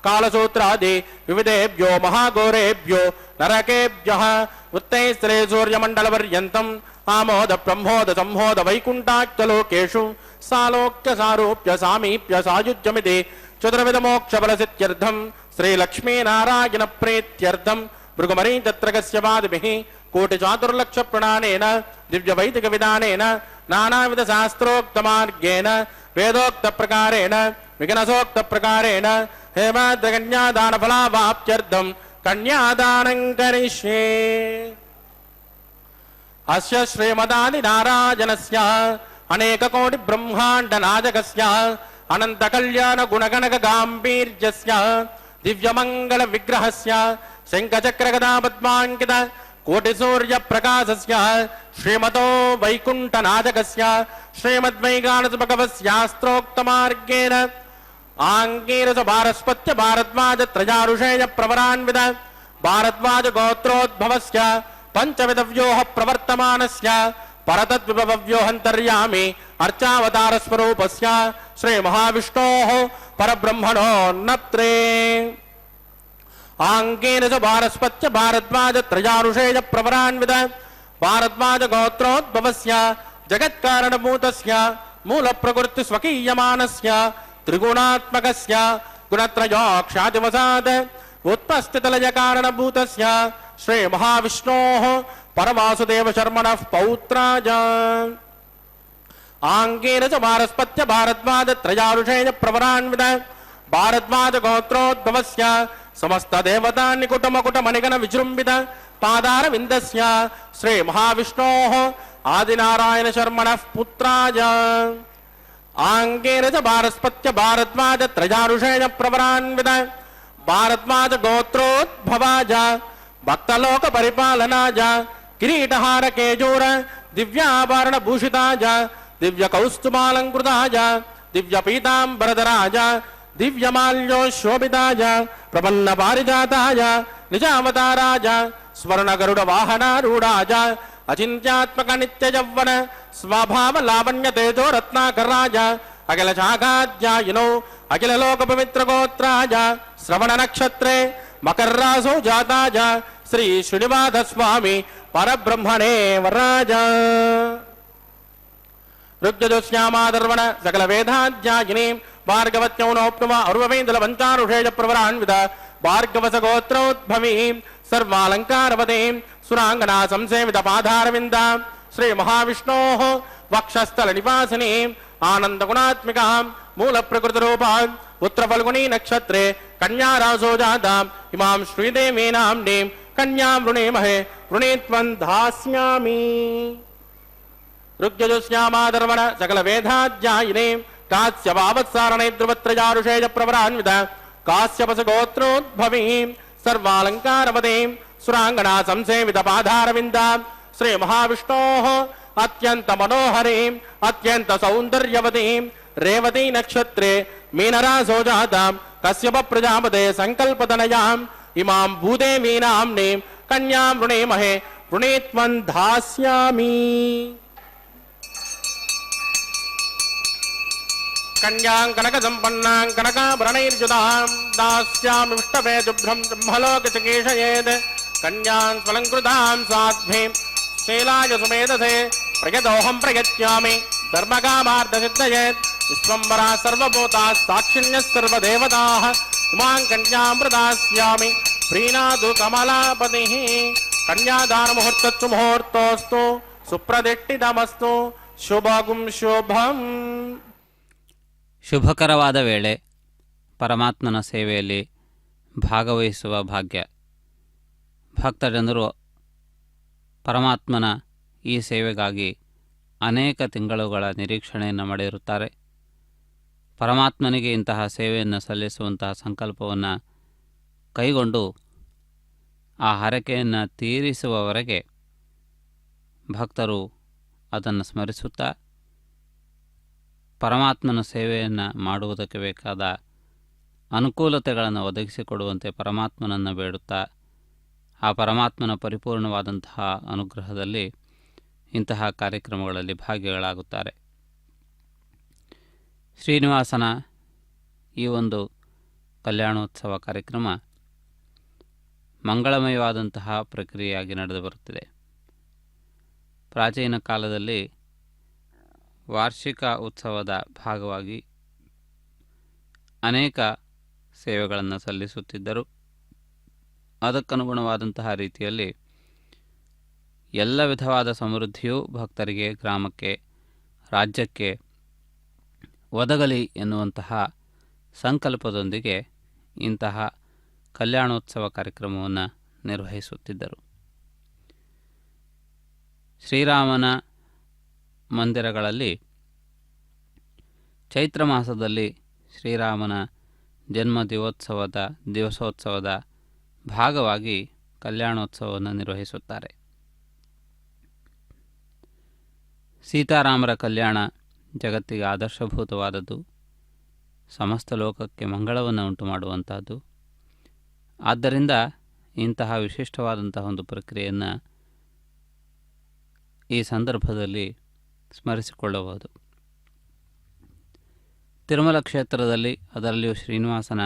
కాలసూత్రాది వివిధేభ్యో మహాఘోరేభ్యో నరకేభ్యః ఉత్తైస్త్రే సూర్యమండలపర్యంతం ఆమోద బ్రహ్మోద సంహోద వైకుంఠాఖ్యలోకేషు సాలోక్య సారూప్య సామీప్య సాయుజ్యమితి చతుర్విధమోక్షఫలసిద్ధ్యర్థం శ్రీలక్ష్మీనారాయణ ప్రీత్యర్థం భృగుమరీ తత్రగస్యవాదిభిః కోటిచాతుర్లక్ష ప్రణానేన దివ్యవైదిక విధానేన నానావిధ శాస్త్రోక్తమార్గేణ వేదోక్త ప్రకారేణ విఘ్నసోక్త ప్రకారేణ హేమాద్రకన్యాదాన ఫలావాప్త్యర్థం కన్యాదానం కరిష్యే. అస్య శ్రీమదాది నారాయణస్య అనేక కోటి బ్రహ్మాండ నాయకస్య అనంత కళ్యాణ గుణగణక గాంభీర్యస్య దివ్యమంగళ విగ్రహస్య శంఖచక్ర గదా పద్మాంకిత కోటి సూర్య ప్రకాశస్య శ్రీమతో వైకుంఠ నాయకస్య శ్రీమద్వైగానస భగవస్యాస్త్రోక్త మార్గేణ ఆంగీరస భారస్పత్య భారద్వాజ త్రయారుషేయ ప్రవరాన్విత భారద్వాజ గోత్రోద్భవస్య పంచవిధ వ్యూహ ప్రవర్తమానస్య పరతద్విభవ్యోహంతర్యామి అర్చావతార స్వరూపస్య శ్రీ మహావిష్ణోః పరబ్రహ్మణోన్నత్రే ఆంగేన చ భారస్పత్య భారద్వాజ త్రయారుషేయ ప్రవరాన్విత భారద్వాజ గోత్రోద్భవస్య జగత్కారణభూతస్య మూల ప్రకృతి స్వకీయమానస్య త్రిగుణాత్మకస్య గుణత్రయోక్షాదివసాద్ ఉత్పస్థితలయ కారణభూతస్య శ్రీ మహావిష్ణోః పరవాసుదేవ శర్మణః పౌత్రాయ ఆంగేన చ భారస్పత్య భారద్వాజ త్రయారుషేయ ప్రవరాన్విత ಭಾರದ್ವಾಜ ಗೋತ್ರೋದ್ಭವಸ್ಯ ಸಮಸ್ತ ದೇವತಾ ನಿಕುಟಮಕುಟಮಣಿಗಣ ವಿಜೃಂಭಿತ ಪಾದಾರವಿಂದಸ್ಯ ಶ್ರೀ ಮಹಾವಿಷ್ಣೋಃ ಆದಿನಾರಾಯಣ ಶರ್ಮಣಃ ಪುತ್ರಾಯ ಆಂಗೇನ ಚ ಭಾರಸ್ಪತ್ಯ ಭಾರದ್ವಾಜ ತ್ರಜಾರುಷೇಣ ಪ್ರವರಾನ್ವಿತ ಭಾರದ್ವಾಜ ಗೋತ್ರೋದ್ಭವಾಜ ಭಕ್ತಲೋಕ ಪರಿಪಾಲನಾಜ ಕಿರೀಟಹಾರ ಕೇಜೂರ ದಿವ್ಯಾಭರಣ ಭೂಷಿತಾಜ ದಿವ್ಯ ಕೌಸ್ತುಮಾಲಂಕೃತಾಜ ದಿವ್ಯ ಪೀತಾಂಬರಧರಾಜ ದಿವ್ಯಮಾಲ್ಯೋ ಶೋಭಿತಾಜ ಪ್ರಪನ್ನ ಪಾರಿಜಾತಾಯ ನಿಜಾವತಾರಾಜ ಸ್ವರ್ಣ ಗರುಡ ವಾಹನಾರೂಢಾಜ ಅಚಿಂತ್ಯಾತ್ಮಕ ನಿತ್ಯ ಯೌವನ ಸ್ವಭಾವ ಲಾವಣ್ಯ ತೇಜೋ ರತ್ನಾಕರಾಜ ಅಖಿಲ ಶಾಖಾಧ್ಯಾಯಿನೋ ಅಖಿಲ ಲೋಕ ಪವಿತ್ರ ಗೋತ್ರಾಜ ಶ್ರವಣ ನಕ್ಷತ್ರೇ ಮಕರ್ರಾಸೋ ಜಾತಾಜ ಶ್ರೀ ಶ್ರೀನಿವಾಸ ಸ್ವಾಮಿ ಪರಬ್ರಹ್ಮಣೇ ವರಾಜ ಋಗ್ಯಜೋಶ್ಯಾಮಾದರ್ವಣ ಸಕಲ ವೇದಾಧ್ಯಾಯಿನಿ ಭಾರ್ಗವತ್ಯೌನೋಪ್ನುವ ಅರ್ವವೇಂದಲ ಪಂಚಾರುಷೇಜ ಪ್ರವರಾನ್ವಿತ ಭಾರ್ಗವಸ ಗೋತ್ರೋದ್ಭವೀ ಸರ್ವಾಲಂಕಾರವದೇ ಸುರಾಂಗನಾ ಸಂಸೇವಿತ ಪಾದಾರವಿಂದ ಶ್ರೀ ಮಹಾವಿಷ್ಣೋಃ ವಕ್ಷಸ್ಥಲ ನಿವಾಸಿನಿ ಆನಂದ ಗುಣಾತ್ಮಿಕ ಮೂಲ ಪ್ರಕೃತಿ ರೂಪ ಉತ್ತರ ಫಲ್ಗುಣಿ ನಕ್ಷತ್ರೇ ಕನ್ಯಾ ರಾಸೋ ಜಾತ ಇಮಾಂ ಶ್ರೀದೇವಿ ನಾಮ್ನೀಂ ಕನ್ಯಾಂ ವೃಣೇಮಹೇ ವೃಣೀತ್ವಂ ಧಾಸ್ಯಾಮಿ ಋಗ್ಯಜುಶ್ಯಾಮಾಧರ್ಮಣ ಸಕಲ ವೇದಾಧ್ಯಾಯಿನಿ ಕಾಸ್ಯ ವಾವತ್ಸಾರಣೆ ಧ್ರುವತ್ರಜಾರುಷೇಜ ಪ್ರವರಾನ್ವಿತ ಕಾಶ್ಯಪಸ ಗೋತ್ರೋದ್ಭವೀ ಸರ್ವಾಲಂಕಾರವದೇ ಸುರಾಂಗನಾ ಸಂಸೇವಿತ ಪಾದಾರವಿಂದ ಶ್ರೀ ಮಹಾವಿಷ್ಣೋಃ ಅತ್ಯಂತ ಮನೋಹರೀ ಅತ್ಯಂತ ಸೌಂದರ್ಯವತೀ ರೇವತಿ ನಕ್ಷತ್ರೇ ಮೀನರಾಸೋ ಜಾತ ಕಶ್ಯಪ ಪ್ರಜಾಪತೆ ಸಂಕಲ್ಪತನಯಾಂ ಇಮಾಂ ಭೂದೇವಿ ನಾಮ್ನೀಂ ಕನ್ಯಾಂ ವೃಣೇಮಹೇ ವೃಣೀತ್ವಂ ಧಾಸ್ಯಾಮಿ ಕನ್ಯಾಂ ಕನಕ ಸಂಪನ್ನಾಂ ಕನಕಾಭರಣೈರ್ಯುತಾಂ ದಾಸ್ಯಾಮಿ ವಿಷ್ಣವೇ ಶುಭ್ರಂ ಬ್ರಹ್ಮಲೋಕ ಚಿಕೀರ್ಷಯೇತ್ ಕನ್ಯಾಂ ಸ್ವಲಂಕೃತಾಂ ಸಾಧ್ವೀಂ ಶೀಲಾಯ ಸುಮೇಧಸೇ ಪ್ರಯತೋಹಂ ಪ್ರಯಚ್ಯಾಮಿ ಧರ್ಮಕಾಮಾರ್ಥಸಿದ್ಧಯೇತ್ ವಿಶ್ವಂಬರಾ ಸರ್ವಭೂತಾ ಸಾಕ್ಷಿಣ್ಯಃ ಸರ್ವದೇವತಾಃ ಇಮಾಂ ಕನ್ಯಾಂ ಪ್ರದಾಸ್ಯಾಮಿ ಪ್ರೀಣಾದು ಕಮಲಾಪತಿಃ ಕನ್ಯಾದಾನ ಮುಹೂರ್ತಸ್ಸು ಮುಹೂರ್ತೋಸ್ತು ಸುಪ್ರದಿಷ್ಟಿತಮಸ್ತು ಶುಭಗುಂ ಶುಭಂ. ಶುಭಕರವಾದ ವೇಳೆ ಪರಮಾತ್ಮನ ಸೇವೆಯಲ್ಲಿ ಭಾಗವಹಿಸುವ ಭಾಗ್ಯ. ಭಕ್ತಜನರು ಪರಮಾತ್ಮನ ಈ ಸೇವೆಗಾಗಿ ಅನೇಕ ತಿಂಗಳುಗಳ ನಿರೀಕ್ಷಣೆಯನ್ನು ಮಾಡಿರುತ್ತಾರೆ. ಪರಮಾತ್ಮನಿಗೆ ಇಂತಹ ಸೇವೆಯನ್ನು ಸಲ್ಲಿಸುವಂತಹ ಸಂಕಲ್ಪವನ್ನು ಕೈಗೊಂಡು ಆ ಹರಕೆಯನ್ನು ತೀರಿಸುವವರೆಗೆ ಭಕ್ತರು ಅದನ್ನು ಸ್ಮರಿಸುತ್ತಾ ಪರಮಾತ್ಮನ ಸೇವೆಯನ್ನು ಮಾಡುವುದಕ್ಕೆ ಬೇಕಾದ ಅನುಕೂಲತೆಗಳನ್ನು ಒದಗಿಸಿಕೊಡುವಂತೆ ಪರಮಾತ್ಮನನ್ನು ಬೇಡುತ್ತಾ ಆ ಪರಮಾತ್ಮನ ಪರಿಪೂರ್ಣವಾದಂತಹ ಅನುಗ್ರಹದಲ್ಲಿ ಇಂತಹ ಕಾರ್ಯಕ್ರಮಗಳಲ್ಲಿ ಭಾಗಿಗಳಾಗುತ್ತಾರೆ. ಶ್ರೀನಿವಾಸನ ಈ ಒಂದು ಕಲ್ಯಾಣೋತ್ಸವ ಕಾರ್ಯಕ್ರಮ ಮಂಗಳಮಯವಾದಂತಹ ಪ್ರಕ್ರಿಯೆಯಾಗಿ ನಡೆದು ಬರುತ್ತಿದೆ. ಪ್ರಾಚೀನ ಕಾಲದಲ್ಲಿ ವಾರ್ಷಿಕ ಉತ್ಸವದ ಭಾಗವಾಗಿ ಅನೇಕ ಸೇವೆಗಳನ್ನು ಸಲ್ಲಿಸುತ್ತಿದ್ದರು. ಅದಕ್ಕನುಗುಣವಾದಂತಹ ರೀತಿಯಲ್ಲಿ ಎಲ್ಲ ವಿಧವಾದ ಸಮೃದ್ಧಿಯೂ ಭಕ್ತರಿಗೆ, ಗ್ರಾಮಕ್ಕೆ, ರಾಜ್ಯಕ್ಕೆ ಒದಗಲಿ ಎನ್ನುವಂತಹ ಸಂಕಲ್ಪದೊಂದಿಗೆ ಇಂತಹ ಕಲ್ಯಾಣೋತ್ಸವ ಕಾರ್ಯಕ್ರಮವನ್ನು ನಿರ್ವಹಿಸುತ್ತಿದ್ದರು. ಶ್ರೀರಾಮನ ಮಂದಿರಗಳಲ್ಲಿ ಚೈತ್ರ ಮಾಸದಲ್ಲಿ ಶ್ರೀರಾಮನ ಜನ್ಮ ದಿವಸೋತ್ಸವದ ಭಾಗವಾಗಿ ಕಲ್ಯಾಣೋತ್ಸವವನ್ನು ನಿರ್ವಹಿಸುತ್ತಾರೆ. ಸೀತಾರಾಮರ ಕಲ್ಯಾಣ ಜಗತ್ತಿಗೆ ಆದರ್ಶಭೂತವಾದದ್ದು, ಸಮಸ್ತ ಲೋಕಕ್ಕೆ ಮಂಗಳವನ್ನು ಉಂಟು ಮಾಡುವಂತಹದ್ದು. ಆದ್ದರಿಂದ ಇಂತಹ ವಿಶಿಷ್ಟವಾದಂತಹ ಒಂದು ಪ್ರಕ್ರಿಯೆಯನ್ನು ಈ ಸಂದರ್ಭದಲ್ಲಿ ಸ್ಮರಿಸಿಕೊಳ್ಳಬಹುದು. ತಿರುಮಲ ಕ್ಷೇತ್ರದಲ್ಲಿ, ಅದರಲ್ಲಿಯೂ ಶ್ರೀನಿವಾಸನ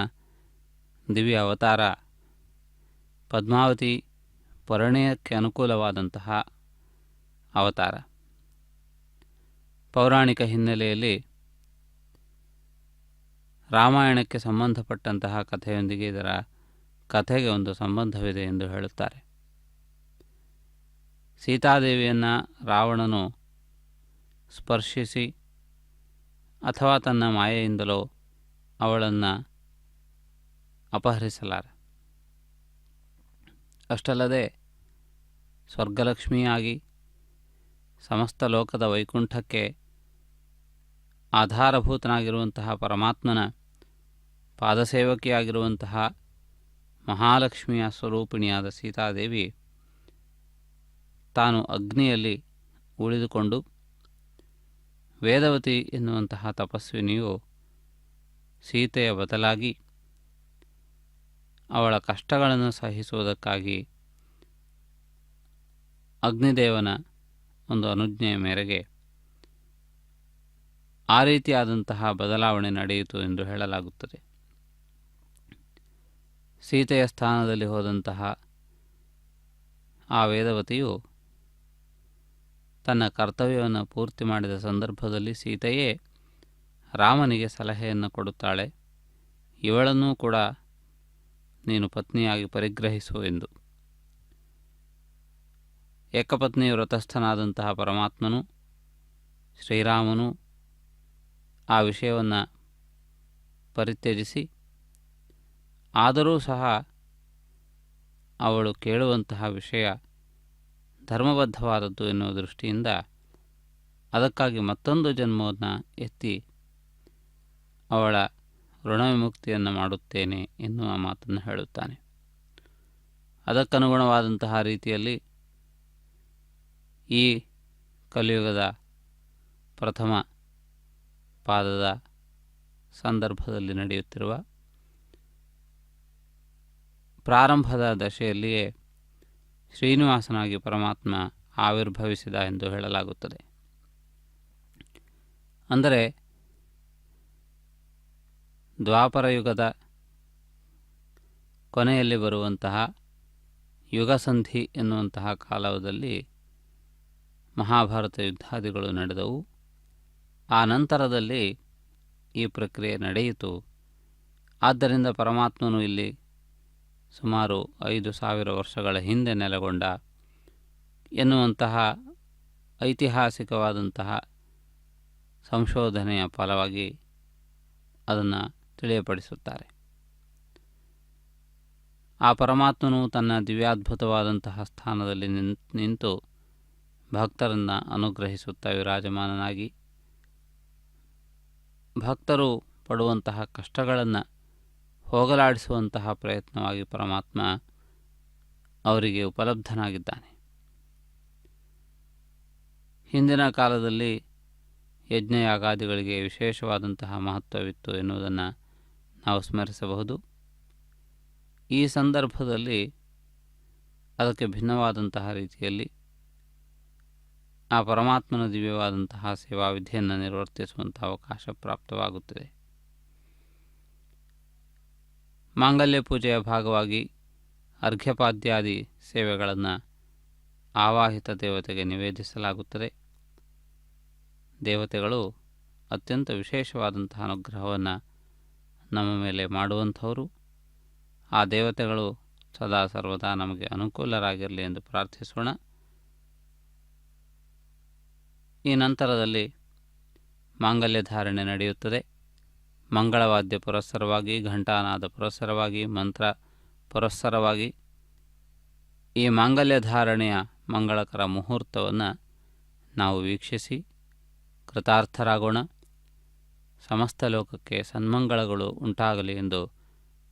ದಿವ್ಯ ಅವತಾರ ಪದ್ಮಾವತಿ ಪರಿಣಯಕ್ಕೆ ಅನುಕೂಲವಾದಂತಹ ಅವತಾರ. ಪೌರಾಣಿಕ ಹಿನ್ನೆಲೆಯಲ್ಲಿ ರಾಮಾಯಣಕ್ಕೆ ಸಂಬಂಧಪಟ್ಟಂತಹ ಕಥೆಯೊಂದಿಗೆ ಇದರ ಕಥೆಗೆ ಒಂದು ಸಂಬಂಧವಿದೆ ಎಂದು ಹೇಳುತ್ತಾರೆ. ಸೀತಾದೇವಿಯನ್ನು ರಾವಣನು ಸ್ಪರ್ಶಿಸಿ ಅಥವಾ ತನ್ನ ಮಾಯೆಯಿಂದಲೋ ಅವಳನ್ನು ಅಪಹರಿಸಲಾರ. ಅಷ್ಟಲ್ಲದೆ ಸ್ವರ್ಗಲಕ್ಷ್ಮಿಯಾಗಿ ಸಮಸ್ತ ಲೋಕದ ವೈಕುಂಠಕ್ಕೆ ಆಧಾರಭೂತನಾಗಿರುವಂತಹ ಪರಮಾತ್ಮನ ಪಾದಸೇವಕಿಯಾಗಿರುವಂತಹ ಮಹಾಲಕ್ಷ್ಮಿಯ ಸ್ವರೂಪಿಣಿಯಾದ ಸೀತಾದೇವಿ ತಾನು ಅಗ್ನಿಯಲ್ಲಿ ಉಳಿದುಕೊಂಡು ವೇದವತಿ ಎನ್ನುವಂತಹ ತಪಸ್ವಿನಿಯು ಸೀತೆಯ ಬದಲಾಗಿ ಅವಳ ಕಷ್ಟಗಳನ್ನು ಸಹಿಸುವುದಕ್ಕಾಗಿ ಅಗ್ನಿದೇವನ ಒಂದು ಅನುಜ್ಞೆಯ ಮೇರೆಗೆ ಆ ರೀತಿಯಾದಂತಹ ಬದಲಾವಣೆ ನಡೆಯಿತು ಎಂದು ಹೇಳಲಾಗುತ್ತದೆ. ಸೀತೆಯ ಸ್ಥಾನದಲ್ಲಿ ಹೋದಂತಹ ಆ ವೇದವತಿಯು ತನ್ನ ಕರ್ತವ್ಯವನ್ನು ಪೂರ್ತಿ ಮಾಡಿದ ಸಂದರ್ಭದಲ್ಲಿ ಸೀತೆಯೇ ರಾಮನಿಗೆ ಸಲಹೆಯನ್ನು ಕೊಡುತ್ತಾಳೆ, ಇವಳನ್ನೂ ಕೂಡ ನೀನು ಪತ್ನಿಯಾಗಿ ಪರಿಗ್ರಹಿಸು ಎಂದು. ಏಕಪತ್ನಿ ವ್ರತಸ್ಥನಾದಂತಹ ಪರಮಾತ್ಮನು ಶ್ರೀರಾಮನು ಆ ವಿಷಯವನ್ನು ಪರಿತ್ಯಜಿಸಿ, ಆದರೂ ಸಹ ಅವಳು ಕೇಳುವಂತಹ ವಿಷಯ ಧರ್ಮಬದ್ಧವಾದದ್ದು ಎನ್ನುವ ದೃಷ್ಟಿಯಿಂದ ಅದಕ್ಕಾಗಿ ಮತ್ತೊಂದು ಜನ್ಮವನ್ನು ಎತ್ತಿ ಅವಳ ಋಣವಿಮುಕ್ತಿಯನ್ನು ಮಾಡುತ್ತೇನೆ ಎನ್ನುವ ಮಾತನ್ನು ಹೇಳುತ್ತಾನೆ. ಅದಕ್ಕನುಗುಣವಾದಂತಹ ರೀತಿಯಲ್ಲಿ ಈ ಕಲಿಯುಗದ ಪ್ರಥಮ ಪಾದದ ಸಂದರ್ಭದಲ್ಲಿ ನಡೆಯುತ್ತಿರುವ ಪ್ರಾರಂಭದ ದಶೆಯಲ್ಲಿಯೇ ಶ್ರೀನಿವಾಸನಾಗಿ ಪರಮಾತ್ಮ ಆವಿರ್ಭವಿಸಿದ ಎಂದು ಹೇಳಲಾಗುತ್ತದೆ. ಅಂದರೆ ದ್ವಾಪರ ಯುಗದ ಕೊನೆಯಲ್ಲಿ ಬರುವಂತಹ ಯುಗಸಂಧಿ ಎನ್ನುವಂತಹ ಕಾಲದಲ್ಲಿ ಮಹಾಭಾರತ ಯುದ್ಧಾದಿಗಳು ನಡೆದವು. ಆ ನಂತರದಲ್ಲಿ ಈ ಪ್ರಕ್ರಿಯೆ ನಡೆಯಿತು. ಆದ್ದರಿಂದ ಪರಮಾತ್ಮನು ಇಲ್ಲಿ ಸುಮಾರು 5,000 ವರ್ಷಗಳ ಹಿಂದೆ ನೆಲೆಗೊಂಡ ಎನ್ನುವಂತಹ ಐತಿಹಾಸಿಕವಾದಂತಹ ಸಂಶೋಧನೆಯ ಫಲವಾಗಿ ಅದನ್ನು ತಿಳಿಯಪಡಿಸುತ್ತಾರೆ. ಆ ಪರಮಾತ್ಮನು ತನ್ನ ದಿವ್ಯಾದ್ಭುತವಾದಂತಹ ಸ್ಥಾನದಲ್ಲಿ ನಿಂತು ಭಕ್ತರನ್ನು ಅನುಗ್ರಹಿಸುತ್ತಾ ವಿರಾಜಮಾನನಾಗಿ ಭಕ್ತರು ಪಡುವಂತಹ ಕಷ್ಟಗಳನ್ನು ಹೋಗಲಾಡಿಸುವಂತಹ ಪ್ರಯತ್ನವಾಗಿ ಪರಮಾತ್ಮ ಅವರಿಗೆ ಉಪಲಬ್ಧನಾಗಿದ್ದಾನೆ. ಹಿಂದಿನ ಕಾಲದಲ್ಲಿ ಯಜ್ಞಯಾಗಾದಿಗಳಿಗೆ ವಿಶೇಷವಾದಂತಹ ಮಹತ್ವವಿತ್ತು ಎನ್ನುವುದನ್ನು ನಾವು ಸ್ಮರಿಸಬಹುದು. ಈ ಸಂದರ್ಭದಲ್ಲಿ ಅದಕ್ಕೆ ಭಿನ್ನವಾದಂತಹ ರೀತಿಯಲ್ಲಿ ಆ ಪರಮಾತ್ಮನ ದಿವ್ಯವಾದಂತಹ ಸೇವಾ ವಿಧಿಯನ್ನು ನಿರ್ವರ್ತಿಸುವಂತಹ ಅವಕಾಶ ಪ್ರಾಪ್ತವಾಗುತ್ತದೆ. ಮಾಂಗಲ್ಯ ಪೂಜೆಯ ಭಾಗವಾಗಿ ಅರ್ಘ್ಯಪಾದ್ಯಾದಿ ಸೇವೆಗಳನ್ನು ಆವಾಹಿತ ದೇವತೆಗೆ ನಿವೇದಿಸಲಾಗುತ್ತದೆ. ದೇವತೆಗಳು ಅತ್ಯಂತ ವಿಶೇಷವಾದಂತಹ ಅನುಗ್ರಹವನ್ನು ನಮ್ಮ ಮೇಲೆ ಮಾಡುವಂಥವರು. ಆ ದೇವತೆಗಳು ಸದಾ ಸರ್ವದಾ ನಮಗೆ ಅನುಕೂಲರಾಗಿರಲಿ ಎಂದು ಪ್ರಾರ್ಥಿಸೋಣ. ಈ ನಂತರದಲ್ಲಿ ಮಾಂಗಲ್ಯ ಧಾರಣೆ ನಡೆಯುತ್ತದೆ. ಮಂಗಳವಾದ್ಯ ಪುರಸ್ಸರವಾಗಿ, ಘಂಟಾನಾದ ಪುರಸ್ಸರವಾಗಿ, ಮಂತ್ರ ಪುರಸ್ಸರವಾಗಿ ಈ ಮಾಂಗಲ್ಯ ಧಾರಣೆಯ ಮಂಗಳಕರ ಮುಹೂರ್ತವನ್ನು ನಾವು ವೀಕ್ಷಿಸಿ ಕೃತಾರ್ಥರಾಗೋಣ. ಸಮಸ್ತ ಲೋಕಕ್ಕೆ ಸನ್ಮಂಗಳಗಳು ಉಂಟಾಗಲಿ ಎಂದು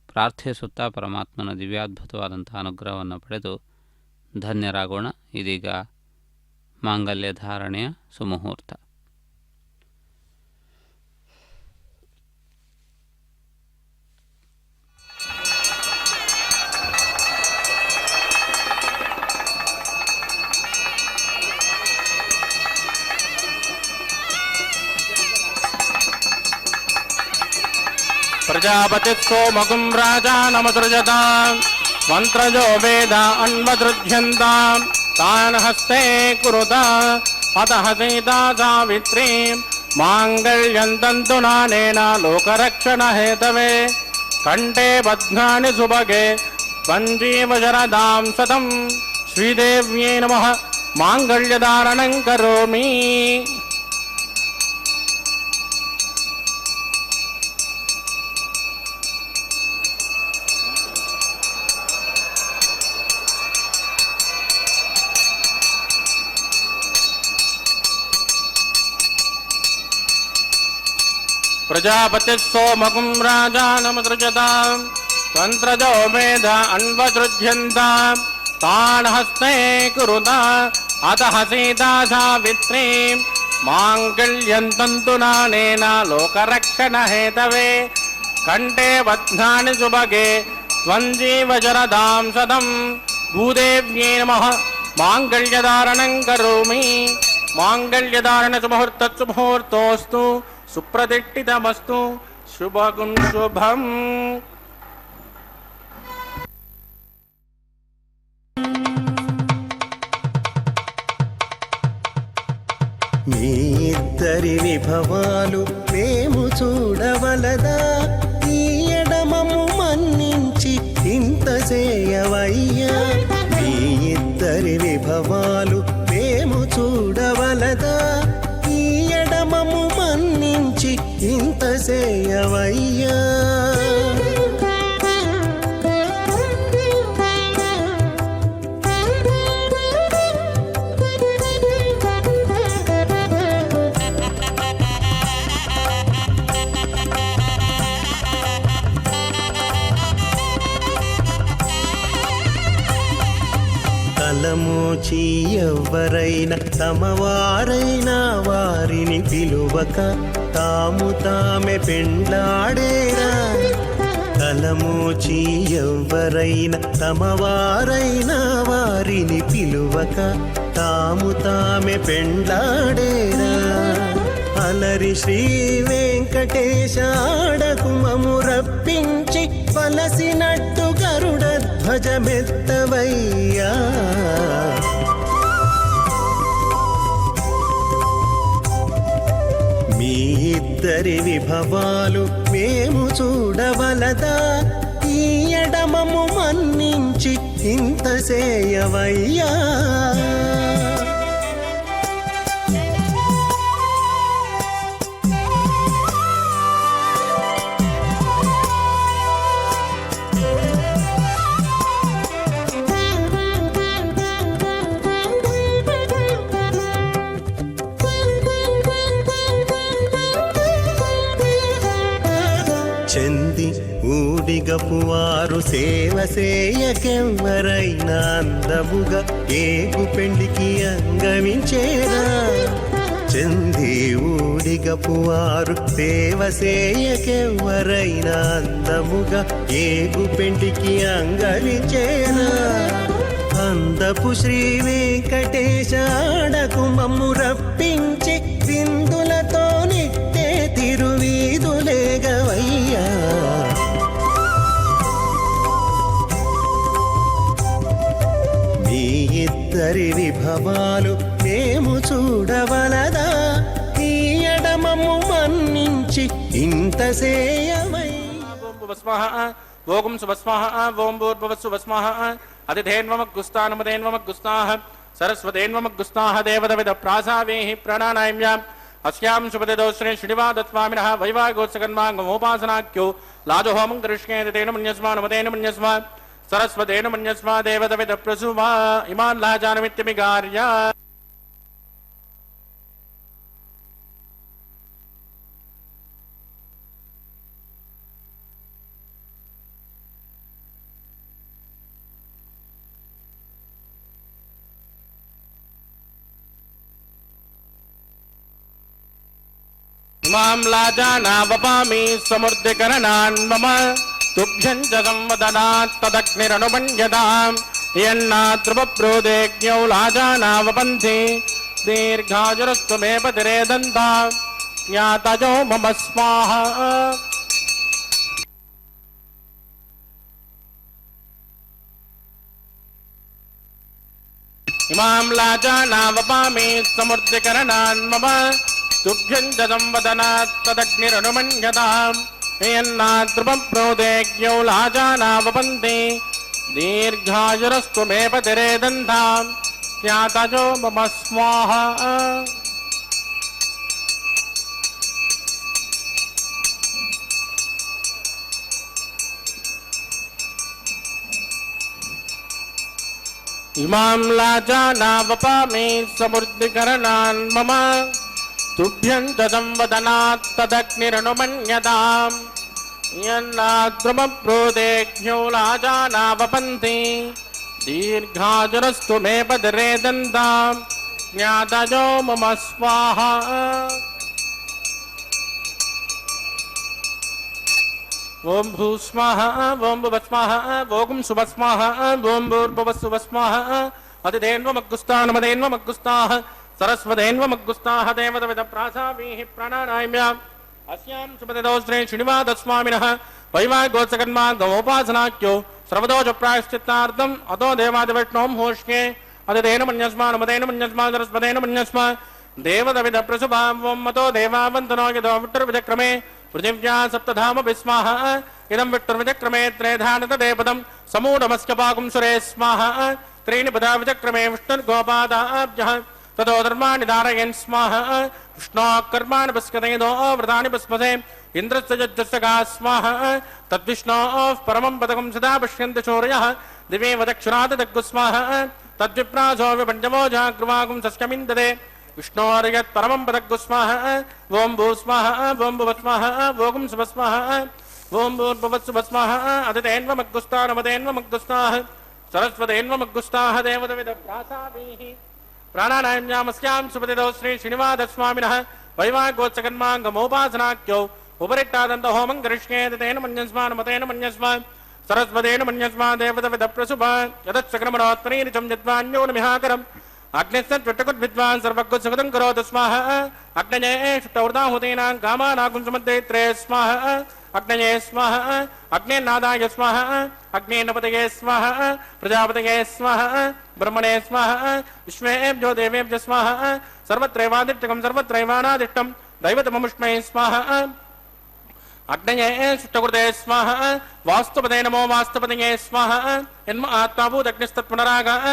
ಪ್ರಾರ್ಥಿಸುತ್ತಾ ಪರಮಾತ್ಮನ ದಿವ್ಯಾದ್ಭುತವಾದಂಥ ಅನುಗ್ರಹವನ್ನು ಪಡೆದು ಧನ್ಯರಾಗೋಣ. ಇದೀಗ ಮಾಂಗಲ್ಯ ಧಾರಣೆಯ ಸುಮುಹೂರ್ತ. ಪ್ರಜಾಪತಿ ಸೋಮಗುಂ ರಾಜಾ ನಮಸೃಜತಾ ಮಂತ್ರಜೋ ವೇದ ಅನ್ವದೃಧ್ಯಂತ ತಾನ್ ಹಸ್ತೆ ಕುರುತ ಅತಃ ಸೀತಾ ಸಾವಿತ್ರೀ ಮಾಂಗಲ್ಯಂ ತಂತು ನಾನೇನ ಲೋಕರಕ್ಷಣ ಹೇತವೇ ಕಂಠೆ ಬಧ್ನಾನಿ ಸುಭಗೆ ಪಂಜೀವಶರದಾಂ ಸತಂ ಶ್ರೀದೇವ್ಯೈ ನಮಃ ಮಾಂಗಲ್ಯಧಾರಣಂ ಕರೋಮಿ. प्रजापतिः सोमगुं राजानमसृजतां त्वन्त्रजो मेध अन्वसृज्यन्तां तान् हस्ते कुरुता अतः सीता सावित्रीं माङ्गल्यं तन्तुनानेन लोकरक्षणहेतवे कण्ठे बध्नानि सुभगे त्वं जीवशरदां सदं भूदेव्यै नमः माङ्गल्यधारणं करोमि माङ्गल्यधारणसुमुहूर्तत्सुमुहूर्तोऽस्तु सुप्रतिष्ठितमस्तु शुभगुं शुभम् మీ ఇద్దరి విభవాలు మేము చూడవలదా ఈ ఎడమము మన్నించి ఇంత చేయవయ్యా మీ ఇద్దరి విభవాలు మేము చూడవలదా ఈ ఎడమము మన్నించి ఇంత చేయవయ్యా తలమోచి ఎవ్వరైనా తమవారైనా వారిని పిలువక తాము తామె పెండ్లాడేరా తలమోచి ఎవ్వరైనా తమవారైనా వారిని పిలువక తాము తామె పెండ్లాడేరా అలరి శ్రీ వెంకటేశ ఆడకుమము రప్పించి వలసినట్టు గరుడ ధ్వజమెత్తవయ్యా మీ ఇద్దరి విభవాలు మేము చూడవలదా ఈ ఎడమము మన్నించి ఇంత చేయవయ్యా చెంది ఊడిగపువారు సేవ సేయకెవ్వరైనా అందముగా ఏగు పెండికి అంగమించేరా చెంది ఊడిగపువారు సేవ సేయకెవ్వరైనా అందముగా ఏగు పెండికి అంగమించేరా అందపు శ్రీ వెంకటేశ ఆడకు మమ్ము రప్పించి విందులతో నిట్టే తిరువీధులేగవయ్యా మీ ఇద్దరి విభవాలు మేము చూడవలదా ఈ ఎడమము మన్నించి ఇంత సేయమయ్యా ఓం సుభస్మః ఓం భూర్భువస్సు భస్మః అతిథేన్వమగ్గుస్తానమదేన్వమగ్గుస్తాః సరస్వతేన్వమగ్గుస్తాః దేవదవిద ప్రాసావేహి ప్రణానామ్యాం अस्यां शुभदिदोश्रे श्रीनिवादस्वामिनः वैवाहिकोत्सकन्माङ्गमोपासनाख्यो लाजहोमं करिष्येत तेन मन्यस्मा नमतेन मन्यस्मा सरस्वतेन मन्यस्मा देवदविद प्रसूमा इमान् लाजानमित्यमिगार्य इमां लाजानावपामि समृद्धिकरणान् मम तुभ्यं च संवदनात् तदग्निरनुमन्यताम् यन्नाद्रुवप्रोदेज्ञौ लाजानावपन्थि दीर्घायुरस्तु मे पतिरेदन्ता ज्ञातयो मम स्वाहा इमां लाजानावपामि समृद्धिकरणान् मम तुभ्यं च संवदनात् तदग्निरनुमन्यताम् येन्नाद्रुवप्रोदेज्ञौ लाजानावपन्ति दीर्घायुरस्तु मे पतिरेदन्ताम् ज्ञातयो मम स्वाहा इमां लाजानावपामि समृद्धिकरणान् मम तुभ्यं च संवदनात् तदग्निरनुमन्यताम् यन्नाद्रुमप्रोदेभ्यो लाजानावपन्ति दीर्घाजुरस्तु मे पदरे दन्ताम् ज्ञातयो मम स्वाहा ओम भूस्वाह ओम भुवस्वाह ओम सुवस्वाह ओम भूर्भुवस्सुवस्वाह अतिदेन्वमग्गुस्तानमदेन्वमग्गुस्ताः सरस्वतेन्वमग्गुस्ताः देवतविदप्रासावीः प्राणानायम्याम् अस्यां सुपतितो श्री श्रीनिवासस्वामिनः वैवाहिकोत्सकन्मार्गोपासनाख्यो सर्वदोष प्रायश्चित्तार्थम् अतो देवादिविष्णों होष्के अतिदेन मन्यस्मान् मदेन मन्यस्मान् सरस्वतेन मन्यस्मान् देवतविदप्रसुभावं मतो देवावन्तनो यतो विष्णुर्विचक्रमे पृथिव्या सप्तधाम विस्माः इदं विष्णुर्विचक्रमे त्रेधानतदेपदं समूढमस्कपाकुं सुरे स्वाहा त्रीणि पदा विचक्रमे विष्णुर्गोपादाभ्यः ततो धर्माणि धारयन् स्वाहा विष्णोः कर्माणि पश्यतेदो व्रतानि पस्मसे इन्द्रस्य यज्ञस्य स्वाहा तद्विष्णोः परमं पदकं सदा पश्यन्ति शौर्यः दिवेव दक्षिणात् दग्गुस्वाहा तद्विप्रासो विपञ्चमो जाग्रवागुं सस्यमिन्दते विष्णोर्यत् परमं पदग्गुस्वाहा ओं भूस्वाहा ओं भुवस्वाहा ओं सुवस्वाहा ओं भूर्भुवस्सुवस्वाहा अतिदेन्वमग्गुस्तानमदेन्वमग्गुस्ताः सरस्वतेन्वमग्गुस्ताः देवतविदप्रासावीः प्राणानायम्यामस्यां सुपतितो श्री श्रीनिवासस्वामिनः वैवाहिकोत्सकन्मार्गोपासनाख्यो उपरिट्टादन्त होमं करिष्ये तेन मन्यस्मान् मतेन मन्यस्मान् सरस्वतेन मन्यस्मान् देवतविदप्रसुभान् यदत्सकरमणोत्तरीनिचं यद्वान्यो नमिहाकरम् अग्निस्तद्विट्टकुद्विद्वान् सर्वगुत्सुगतं करोतु स्वाहा अग्नये शुष्टौर्दाहुतीनां कामानाकुंसमद्दैत्रे स्वाहा अग्नये स्वाहा अग्नेनादाय स्वाहा अग्नेनपतये स्वाहा प्रजापतये स्वाहा ब्रह्मणे स्वाहा विश्वेभ्यो देवेभ्यो स्वाहा सर्वत्रैवादिष्टकं सर्वत्रैवानादिष्टं दैवतममुष्मै स्वाहा अग्नये शुष्टकृते स्वाहा वास्तुपदे नमो वास्तुपदये स्वाहा यन्म आत्माभूतग्निस्तत्पुनरागः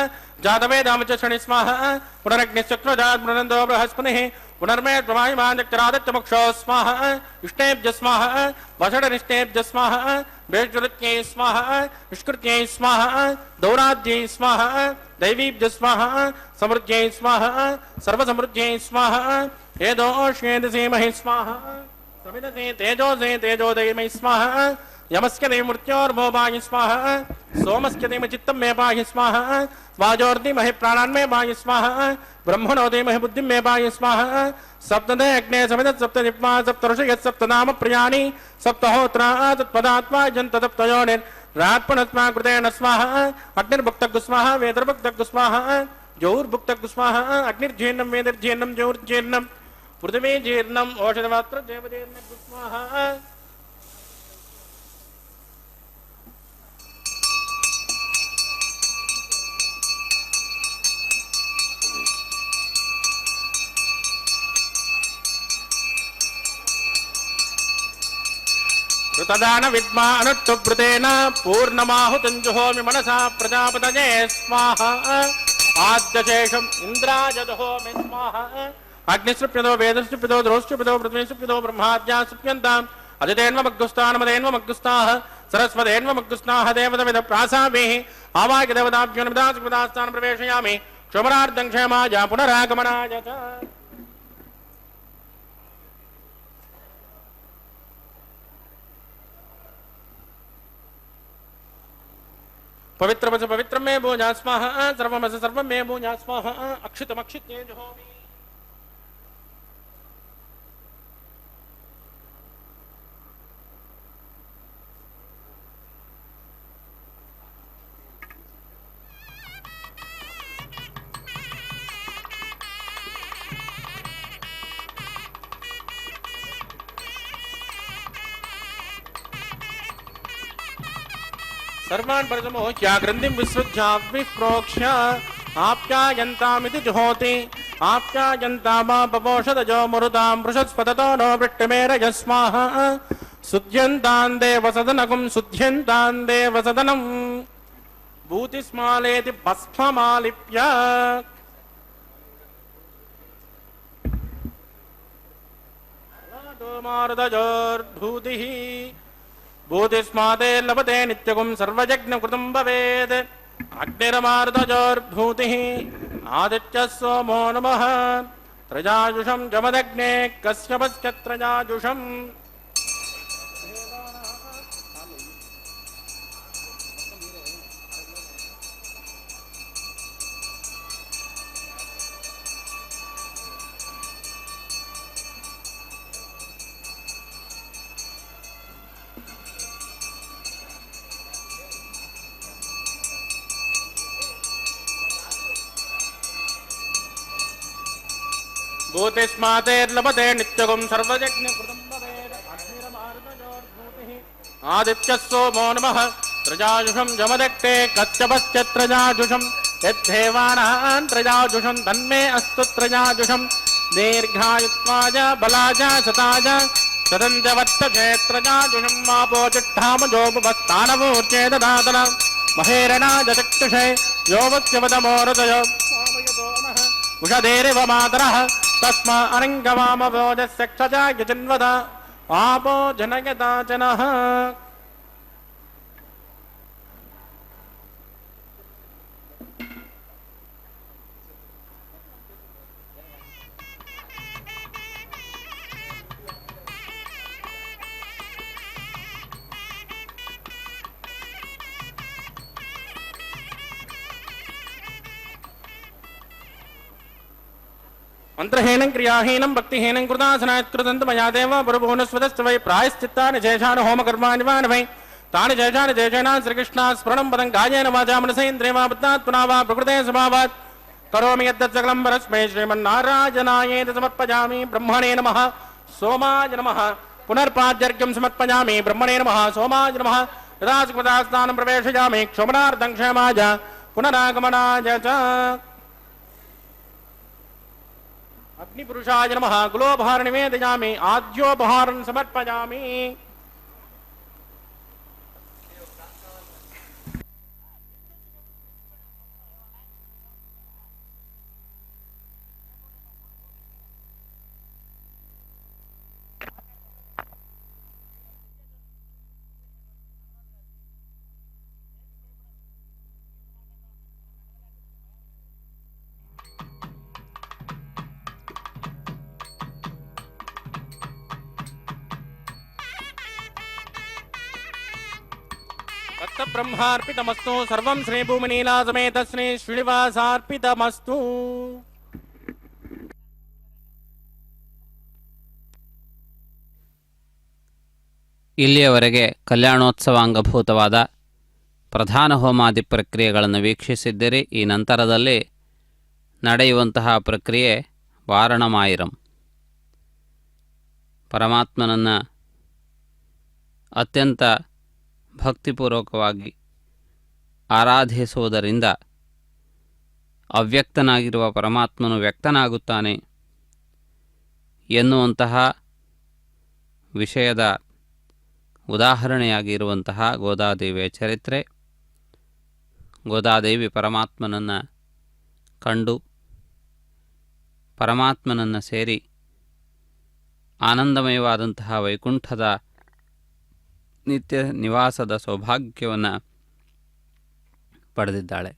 जातवेदामच शनि स्वाहा पुनरग्निश्चक्रोजात् पुनरन्दो बृहस्पतिः पुनर्मे प्रवायुमानचरादत्यमुक्षो स्वाहा इष्टेभ्य स्वाहा वषडनिष्टेभ्य स्वाहा वेष्टृत्यै स्वाहा निष्कृत्यै स्वाहा दौराद्यै स्वाहा दैवीभ्य स्वाहा समृद्ध्यै स्वाहा सर्वसमृद्ध्यै स्वाहा एदोष्येदसीमहि स्वाहा समिदसे तेजोसे तेजोदयमहि स्वाहा यमस्य देव मृत्योर्भोपाहि स्वाहा सोमस्य देव चित्तं मे पाहि स्वाहा वाजोर्दिमहि प्राणान् मे पाहि स्वाहा ब्रह्मणो देमहि बुद्धिं मे पाहि स्वाहा सप्तदे अग्ने समिद सप्तदिप्मा सप्तऋषयः सप्तनाम प्रियाणि सप्तहोत्रा तत्पदात्मा जन्त सप्तयोनिर्रात्पणस्मा कृतेन स्वाहा अग्निर्भुक्तः स्वाहा वेदर्भुक्तः स्वाहा जौर्भुक्तः स्वाहा अग्निर्जीर्णं वेदर्जीर्णं जौर्जीर्णं पृथिवी जीर्णम् औषधमात्र देवजीर्णं स्वाहा ऋतदान विद्मा अनुष्टुभृतेन पूर्णमाहुतञ्जुहोमि मनसा प्रजापतये स्वाहा आद्यशेषम् इन्द्राय जुहोमि स्वाहा अग्निसृप्यतो वेदसृप्यतो द्रोष्टृप्यतो पृथ्वीसृप्यतो ब्रह्माद्या सृप्यन्ताम् अजितेन्वमग्गुस्तानमदेन्वमग्गुस्ताः सरस्वतेन्वमग्गुस्ताः देवतविदप्रासावीः आवाह्यदेवताभ्यो नमिदासुकृतास्थानं प्रवेशयामि क्षमरार्धं क्षेमाय पुनरागमनाय च पवित्रमस पवित्रं मे भूया स्वाहा सर्वमस सर्वं मे भूया स्वाहा अक्षितमक्षित्ये जुहोमि सर्वान् परिसमोह्य ग्रन्थिं विसृज्य विप्रोक्ष्य आप्यायन्तामिति जुहोति आप्यायन्तामापपोषदजो मरुतां वृषस्पततो नो वृष्टिमेरय स्वाहा सुध्यन्तान् देवसदनकुं सुध्यन्तान् देवसदनं भूतिस्मालेति भस्ममालिप्य मारुतजोर्भूतिः भूतिस्मादे लभते नित्यगुं सर्वयज्ञकृतं भवेत् अग्निरमारुतजोर्भूतिः आदित्यः सोमो नमः ತ್ರಜಾಜುಷಂ ಜಮದಗ್ನೆ ಕಶ್ಯಪಶ್ಚ ತ್ರಜಾಜುಷಂ. भूतिस्मातेर्लभते नित्यगुं सर्वयज्ञकृतं भवेत् अग्निरमारुतयोर्भूतिः आदित्यः सोमो नमः त्रजाजुषं जमदग्ने कश्यपश्च त्रजाजुषं यद्धेवानां त्रजाजुषं तन्मे अस्तु त्रजाजुषं दीर्घायुत्वाय बलाय सताय सदं च वर्तते त्रजाजुषं मापोचिट्ठामजोपस्थानमूर्चे ददातन महेरणाय चक्षुषे यो वक्ष्यवदमोरदय उषधेरिव मातरः तस्मा अनङ्गवामभोजस्य क्षजाय चिन्वद आपो जनयदाचनः. मंत्रहीनं क्रियाहीनं भक्तिहीनं कृतासनात्कृतं मया देव पुरभुवनस्वतस्य वै प्रायश्चित्तानि शेषान् होमकर्माणि वै तानि शेषानि शेषेण श्रीकृष्णात् स्मरणं पदं कायेन वाचा मनसेन्द्रियेण वा बुद्ध्यात्मना वा प्रकृते स्वभावात् करोमि यद्यत् सकलं परस्मै श्रीमन्नारायणायेति समर्पयामि. ब्रह्मणे नमः सोमाय नमः. पुनर्पाद्यर्घ्यं समर्पयामि. ब्रह्मणे नमः सोमाय नमः. यदा सुकृतास्थानं प्रवेशयामि क्षोभनार्थं क्षेमाय पुनरागमनाय च. अग्निपुरुषाय नमः. गुलोपहार निवेदयामि. आद्योपहारं समर्पयामि. ब्रह्मार्पितमस्तु. सर्वं श्री भूमिनीला समेत श्री श्रीनिवासार्पितमस्तु. ಇಲ್ಲಿಯವರೆಗೆ ಕಲ್ಯಾಣೋತ್ಸವಾಂಗಭೂತವಾದ ಪ್ರಧಾನ ಹೋಮಾದಿ ಪ್ರಕ್ರಿಯೆಗಳನ್ನು ವೀಕ್ಷಿಸಿದ್ದಿರಿ. ಈ ನಂತರದಲ್ಲಿ ನಡೆಯುವಂತಹ ಪ್ರಕ್ರಿಯೆ ವಾರಣಮಾಯಿರಂ. ಪರಮಾತ್ಮನನ್ನು ಅತ್ಯಂತ ಭಕ್ತಿಪೂರ್ವಕವಾಗಿ ಆರಾಧಿಸುವುದರಿಂದ ಅವ್ಯಕ್ತನಾಗಿರುವ ಪರಮಾತ್ಮನು ವ್ಯಕ್ತನಾಗುತ್ತಾನೆ ಎನ್ನುವಂತಹ ವಿಷಯದ ಉದಾಹರಣೆಯಾಗಿರುವಂತಹ ಗೋದಾದೇವಿಯ ಚರಿತ್ರೆ. ಗೋದಾದೇವಿ ಪರಮಾತ್ಮನನ್ನು ಕಂಡು ಪರಮಾತ್ಮನನ್ನು ಸೇರಿ ಆನಂದಮಯವಾದಂತಹ ವೈಕುಂಠದ ನಿತ್ಯ ನಿವಾಸದ ಸೌಭಾಗ್ಯವನ್ನು ಪಡೆದಿದ್ದಾಳೆ.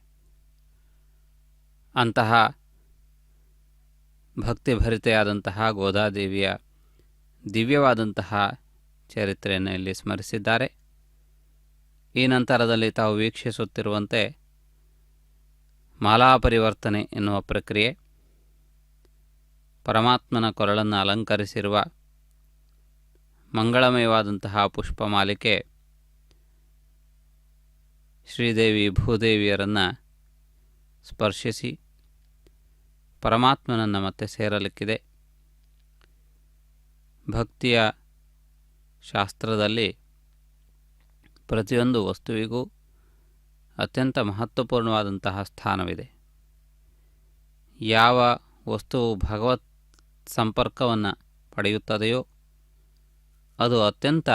ಅಂತಹ ಭಕ್ತಿಭರಿತೆಯಾದಂತಹ ಗೋದಾದೇವಿಯ ದಿವ್ಯವಾದಂತಹ ಚರಿತ್ರೆಯನ್ನು ಇಲ್ಲಿ ಸ್ಮರಿಸಿದ್ದಾರೆ. ಈ ನಂತರದಲ್ಲಿ ತಾವು ವೀಕ್ಷಿಸುತ್ತಿರುವಂತೆ ಮಾಲಾಪರಿವರ್ತನೆ ಎನ್ನುವ ಪ್ರಕ್ರಿಯೆ, ಪರಮಾತ್ಮನ ಕೊರಳನ್ನು ಅಲಂಕರಿಸಿರುವ ಮಂಗಳಮಯವಾದಂತಹ ಪುಷ್ಪಮಾಲಿಕೆ ಶ್ರೀದೇವಿ ಭೂದೇವಿಯರನ್ನು ಸ್ಪರ್ಶಿಸಿ ಪರಮಾತ್ಮನನ್ನು ಮತ್ತೆ ಸೇರಲಿಕ್ಕಿದೆ. ಭಕ್ತಿಯ ಶಾಸ್ತ್ರದಲ್ಲಿ ಪ್ರತಿಯೊಂದು ವಸ್ತುವಿಗೂ ಅತ್ಯಂತ ಮಹತ್ವಪೂರ್ಣವಾದಂತಹ ಸ್ಥಾನವಿದೆ. ಯಾವ ವಸ್ತುವು ಭಗವತ್ ಸಂಪರ್ಕವನ್ನು ಪಡೆಯುತ್ತದೆಯೋ ಅದು ಅತ್ಯಂತ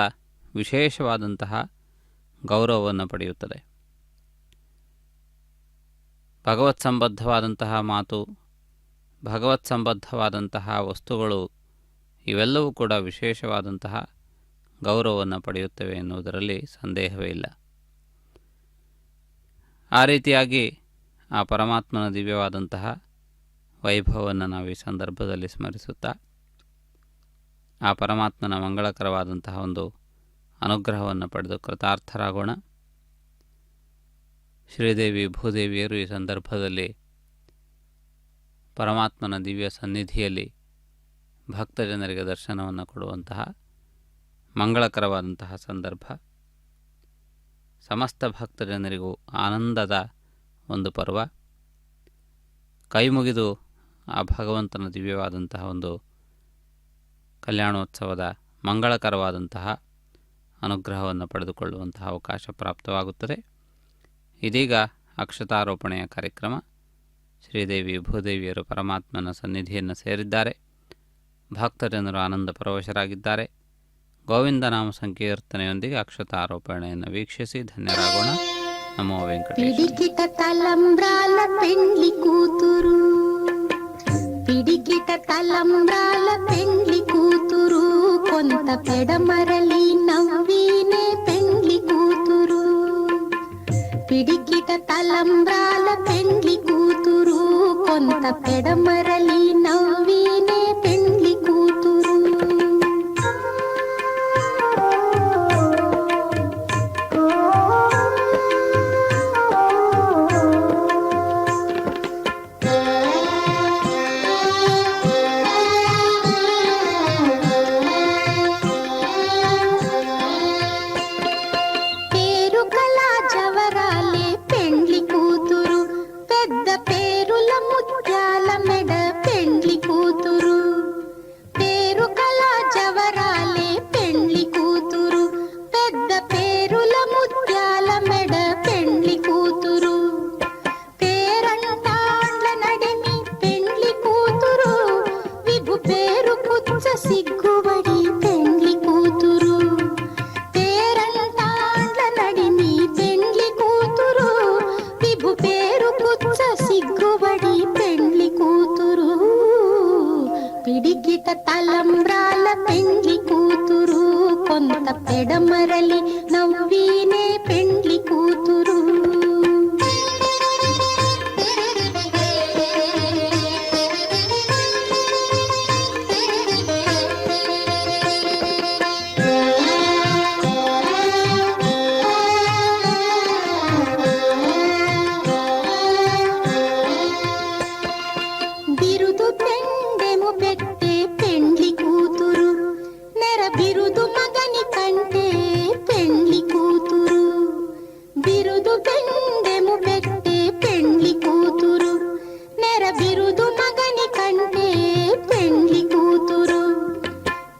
ವಿಶೇಷವಾದಂತಹ ಗೌರವವನ್ನು ಪಡೆಯುತ್ತದೆ. ಭಗವತ್ ಸಂಬದ್ಧವಾದಂತಹ ಮಾತು, ಭಗವತ್ ಸಂಬದ್ಧವಾದಂತಹ ವಸ್ತುಗಳು ಇವೆಲ್ಲವೂ ಕೂಡ ವಿಶೇಷವಾದಂತಹ ಗೌರವವನ್ನು ಪಡೆಯುತ್ತವೆ ಎನ್ನುವುದರಲ್ಲಿ ಸಂದೇಹವೇ ಇಲ್ಲ. ಆ ರೀತಿಯಾಗಿ ಆ ಪರಮಾತ್ಮನ ದಿವ್ಯವಾದಂತಹ ವೈಭವವನ್ನು ನಾವು ಈ ಸಂದರ್ಭದಲ್ಲಿ ಸ್ಮರಿಸುತ್ತಾ ಆ ಪರಮಾತ್ಮನ ಮಂಗಳಕರವಾದಂತಹ ಒಂದು ಅನುಗ್ರಹವನ್ನು ಪಡೆದು ಕೃತಾರ್ಥರಾಗೋಣ. ಶ್ರೀದೇವಿ ಭೂದೇವಿಯರು ಈ ಸಂದರ್ಭದಲ್ಲಿ ಪರಮಾತ್ಮನ ದಿವ್ಯ ಸನ್ನಿಧಿಯಲ್ಲಿ ಭಕ್ತಜನರಿಗೆ ದರ್ಶನವನ್ನು ಕೊಡುವಂತಹ ಮಂಗಳಕರವಾದಂತಹ ಸಂದರ್ಭ. ಸಮಸ್ತ ಭಕ್ತಜನರಿಗೂ ಆನಂದದ ಒಂದು ಪರ್ವ. ಕೈ ಮುಗಿದು ಆ ಭಗವಂತನ ದಿವ್ಯವಾದಂತಹ ಒಂದು ಕಲ್ಯಾಣೋತ್ಸವದ ಮಂಗಳಕರವಾದಂತಹ ಅನುಗ್ರಹವನ್ನು ಪಡೆದುಕೊಳ್ಳುವಂತಹ ಅವಕಾಶ ಪ್ರಾಪ್ತವಾಗುತ್ತದೆ. ಇದೀಗ ಅಕ್ಷತಾರೋಪಣೆಯ ಕಾರ್ಯಕ್ರಮ. ಶ್ರೀದೇವಿ ಭೂದೇವಿಯರು ಪರಮಾತ್ಮನ ಸನ್ನಿಧಿಯನ್ನು ಸೇರಿದ್ದಾರೆ. ಭಕ್ತಜನರು ಆನಂದ ಪರವಶರಾಗಿದ್ದಾರೆ. ಗೋವಿಂದನಾಮ ಸಂಕೀರ್ತನೆಯೊಂದಿಗೆ ಅಕ್ಷತಾರೋಪಣೆಯನ್ನು ವೀಕ್ಷಿಸಿ ಧನ್ಯರಾಗೋಣ. ನಮೋ ವೆಂಕಟೇಶ. పిడికిట తలంబ్రాల పెండ్లి కూతురు పిడికిట తలంబ్రాల పెండ్లి కూతురు కొంత పెడమరలి నవ్వినే పెండ్లి కూతురు పిడికిట తలంబ్రాల పెండ్లి కూతురు కొంత పెడమరలి నవ్వినే పెండ్లి కూతురు సిగ్గుబడి పెండ్లి కూతురు పేరంటాండ్ల నడిమి పెండ్లి కూతురు విభు పేరు పుచ్చ సిగ్గుబడి పెండ్లి కూతురు పిడికిట తలంబ్రాల పెండ్లి కూతురు కొంత పెడమరలి నవ్వినే పెండ్లి కూతురు బిరుదు పెండెము పెట్టే పెండ్లి కూతురు నెర బిరుదు మగని కంటే పెండ్లి కూతురు బిరుదు పెండెము పెట్టే పెండ్లి కూతురు నెర బిరుదు మగని కంటే పెండ్లి కూతురు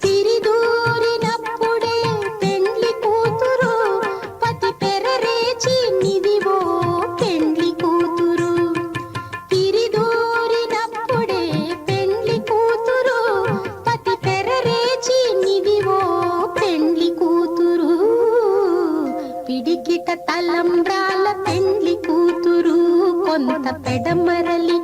తిరిదూరినప్పుడే పెండ్లి కూతురు పతి పెరరేచి నిదివో పెండ్లి కూతురు తిరిదూరినప్పుడే పెండ్లి కూతురు పతి పెరరేచి నిదివో పెండ్లి కూతురు పిడికిట తలంబ్రాల పెండ్లి కూతురు కొంత పెడమరలి